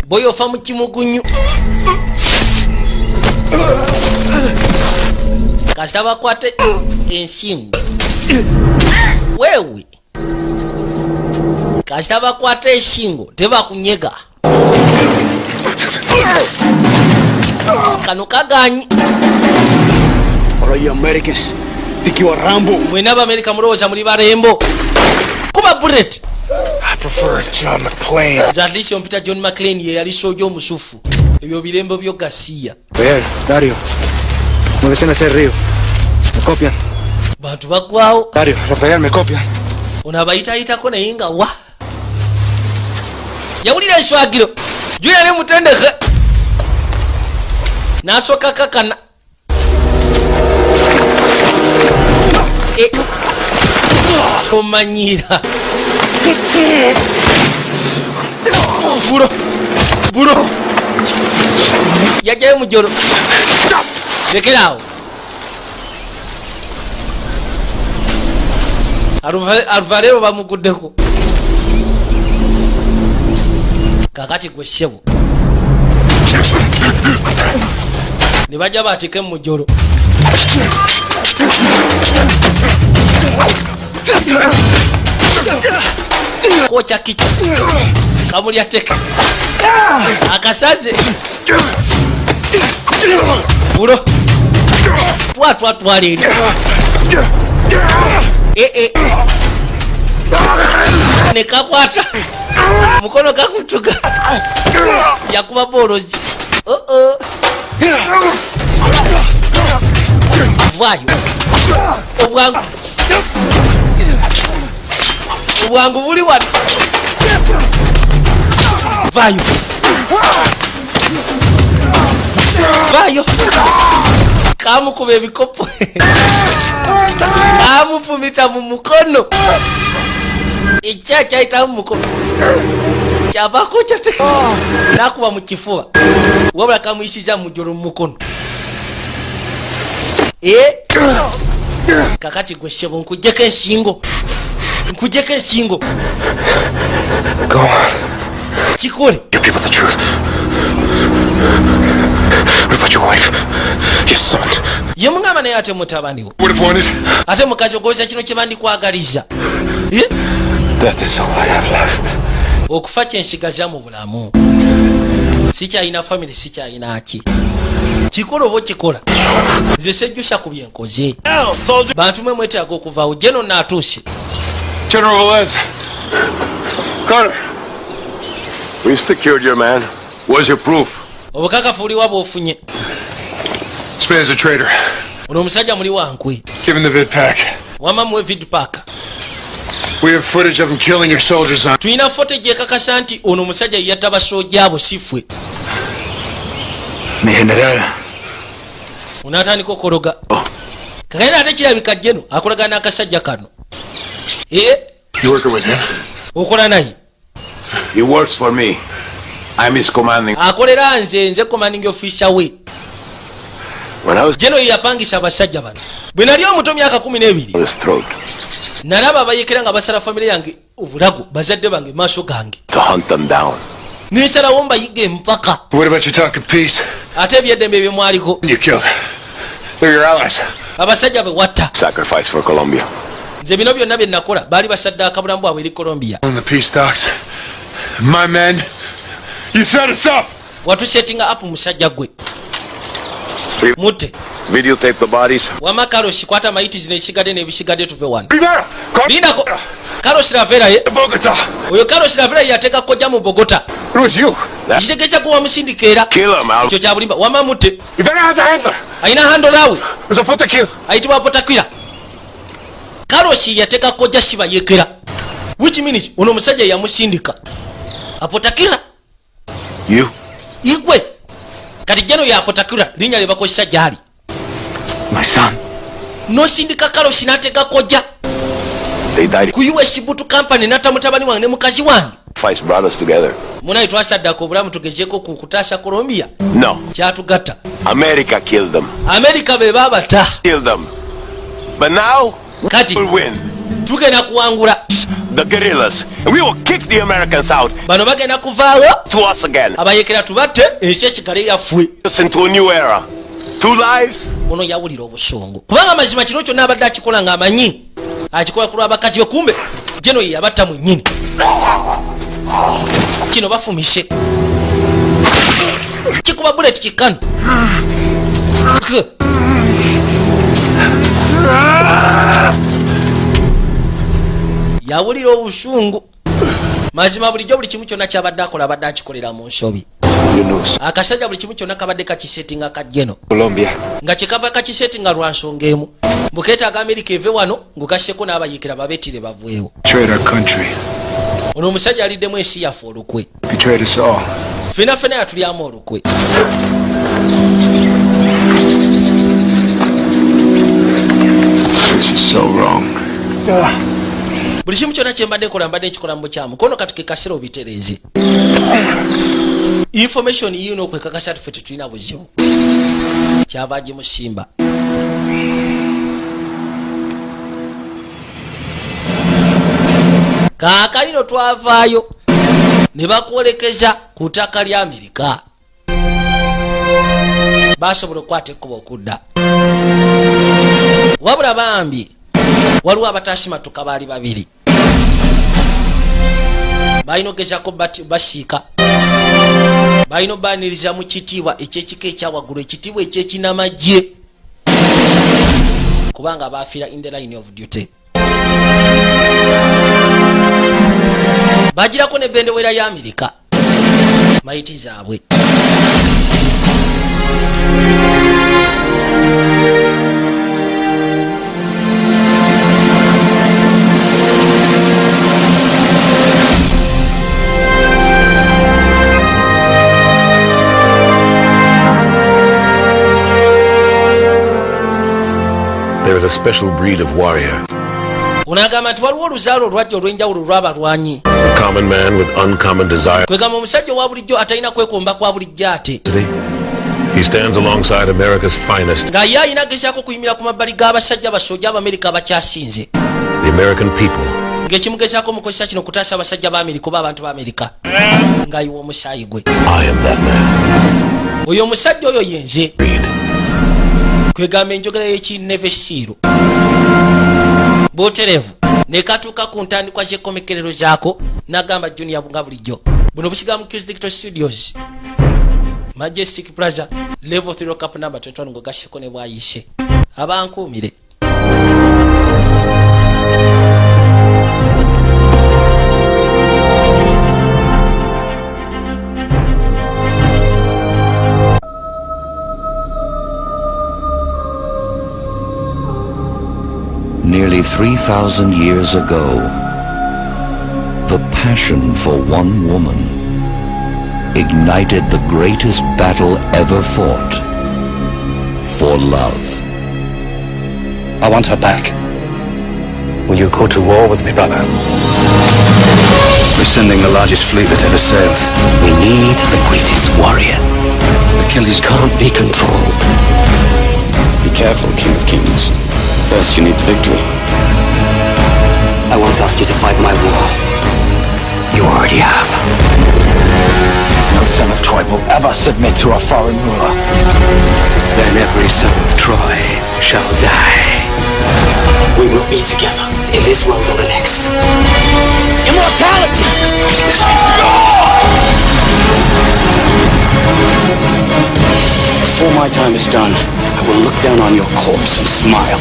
S1: Boyo fa mu kimugunyu kasaba kwate ensingo wewe kasaba kwate ensingo teba kunyega kano kaganyi
S17: All you Americans think you are Rambo.
S1: Mwena ba America muroza muri barembo kuba bullet.
S4: I prefer John McClane.
S1: At least on Peter John McClane ye yali sojo musufu. Ebyo birembo byo Garcia.
S17: Ver, Dario. Muévese en ese río. Me copian.
S1: Bantu bakwao.
S17: Dario, Rafael, me copian.
S1: Unabaita ko nayinga wa. Yawulira ishwagiro. Juya ne mutendeke. Nasoka kakana. Tomanyira. Buro yajaye mujoro lekerawo Alvareo bamuguddeko kakati gweshebo ne bajja batike mujoro kocha kicho kamuli ateke akasaze buro twaleni nekakwata mukono kakutuga yakuba bolozi vayo obwangu buli wano vayo kamukuba ebikopo kamufumita mu mukono ekyakyayitamu mukono kyavako kyate nakuba mu kifuba wabula kamuyisiza mujolo mu mukono kakati gwe shebo nkujjeko ensingo
S4: Go on.
S1: Kikole.
S4: Give people the truth. What about your wife? Your son?
S1: Yemungama naye ate mutabaniwo.
S4: Would have wanted.
S1: Ate mukachogoza kino kyebandi kwagaliza.
S4: That is all I have left.
S1: Okufa kyensigaza mu bulamu. Sikyalina family, sikyalina ki. kikola oba okikola nze sejjusa ku byenkoze bantu mwe mwetaaga okuvaawo jeno naatuuse.
S16: General Velez. Carter.
S5: We secured your man. Where's your proof?
S1: obukakafuuliwa bw'ofunye.
S4: This man's a traitor.
S1: ono omusajja muli wankwe.
S4: Give him the vid pack.
S1: wama muwe vid pack.
S4: We have footage of him killing your soldiers on.
S1: tulina footage ekakasa nti ono omusajja yatta basojja abo sifwe.
S17: Mi general.
S1: Unatandika okologa. Kakaina ate kirabika jeno akolagana n'akasajja kano.
S4: You working with him?
S1: Okola naye.
S5: He works for me. I'm his commanding.
S1: Akolera nze commanding officer we. Jeno yapangisa abasajja bano. Bwe nali omuto myaka 12. Nalaba abayekera nga basala family yange obulago bazadde bange maaso gange.
S5: To hunt them down.
S1: Nisalawo mbayige mpaka.
S4: What about you talking peace?
S1: Ate eby'eddembe bye mwaliko.
S4: You killed. They're your allies.
S1: Abasajja be watta.
S5: Sacrifice for Colombia.
S1: Nze bino byonna bye nakola baali basaddaaka bulamu bwabwe eri Colombia.
S4: On the peace talks. My men. You set us up.
S1: Watusettinga up musajja gwe. Mutte.
S5: Videotape the bodies.
S1: Wama Carlos kwata maiti zino esigadde n'ebisigadde tuve wano.
S4: Rivera.
S1: Lindako. Carlos Ravera ye.
S4: Bogota.
S1: Oyo Carlos Ravera yateeka kojja mu Bogota.
S4: It was you.
S1: Ekitegeeza kuwa musindikeera.
S5: Kill him out.
S1: Ekyo kya bulimba. Wama mutte.
S4: Rivera has a handler.
S1: Aina handolaawe.
S4: There's a Potakil.
S1: Ayitibwa Potakila. Carlos yateeka kojja siba yekera. Which means ono omusajja yamusindika. Apotakila.
S5: You.
S1: Igwe. Kati jeno ya Potakila linnya lye bakozesa gyali.
S17: My son.
S1: No sindika Carlos n'ateeka kojja.
S5: They died.
S1: Ku US Butu Company n'atta mutabani wange ne mukazi wange.
S5: Fights brought us together.
S1: Munayi twasaddaka obulamu tugezeeko ku kutaasa Colombia.
S5: No.
S1: Kyatugatta.
S5: America killed them.
S1: America be baabata.
S5: Killed them. But now
S1: Kati.
S5: we'll win.
S1: Tugenda kuwangula.
S5: The guerrillas. We will kick the Americans out.
S1: Bano bagenda kuvaawo.
S5: To us again.
S1: Abayekera tubatte ensi ekigale yaffe.
S5: Into a new era. 2 lives.
S1: Ono yawulira obusungu. Kubanga amazima kino kyonna abadde akikola ng'amanyi. Akikola ku lw'abakati be kumbe. Jeno ye yabatta mwennyini. Kino bafumise. Kikuba bullet kikano. Yawulira obusungu. Mazima bulijjo buli kimu kyonna kyabadde akola abadde akikolera mu nsobi. Akasajja buli kimu kyonna kabadde kakisetinga kajjeno.
S17: Colombia.
S1: Nga kyekava kakisetinga lwa nsonga emu. Bukeetaaga Amerika eve wano ng'ogasseko n'abayekera babeetire baveewo.
S4: Betrayed our country.
S1: Ono omusajja aliddemu ensi yaffe olukwe.
S4: Betrayed us all.
S1: Ffenna yatulyamu olukwe.
S4: This is so wrong.
S1: Buli kimu kyonna kye mbadde nkola mbadde nkikola mu bukyamu. Kono kati ke kaseera obitereeze. Information yiino okwekakasa tuffe tetulina buzibu. Kyava gimusimba. Kaakayino twavaayo ne bakwolekeza ku ttaka lya Amerika. Basobola okukwata ekkubo okudda. Wabula bambi waliwo abatasimatuka baali babiri. Balina ogezako basiika. Balina obbaaniriza mu kitiibwa ekyekika ekyawaggulu, ekitiibwa ekyekinamagye. Kubanga baafiira in the line of duty. Bagirako ne bendewera ya Amerika. Mayiti zaabwe.
S14: There is a special breed of warrior.
S1: Unagamba nti waliwo oluzaalo olwadde olw'enjawulo lw'abalwanyi.
S14: A common man with uncommon desire.
S1: Kwegamba omusajja owa bulijjo atalina kwekomba kwa bulijjo ate.
S14: He stands alongside America's finest.
S1: Nga ye alina gezaako kuyimira ku mabbali g'abasajja basojja Abamerika abakyasinze.
S14: The American people.
S1: Ng'ekimugezaako mukozesa kino kutaasa abasajja b'Amerika oba abantu b'Amerika. Ng'ayiwa omusaayi gwe.
S14: I am that man.
S1: Oyo omusajja oyo yenze. Kwegamba enjogera y'ekinnevesiiro. Bwoterevu ne katuuka ku ntandikwa z'ekkomekerero zaako n'agamba Junior nga bulijjo. Buno busiga mu Q's Digital Studios. Majestic Plaza level 3 lock up number 21 ngo gashiko ne bwayishe abankumire.
S18: Nearly 3,000 years ago, the passion for one woman ignited the greatest battle ever fought, for love.
S11: I want her back. Will you go to war with me, brother? We're sending the largest fleet that ever sailed. We need the greatest warrior. Achilles can't be controlled. Be careful, King of Kings. First, you need the victory.
S19: I won't ask you to fight my war. You already have.
S11: No son of Troy will ever submit to a foreign ruler.
S19: Then every son of Troy shall die. We will be together in this world or the next.
S11: Immortality!
S19: Before my time is done, I will look down on your corpse and smile.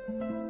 S20: Thank you.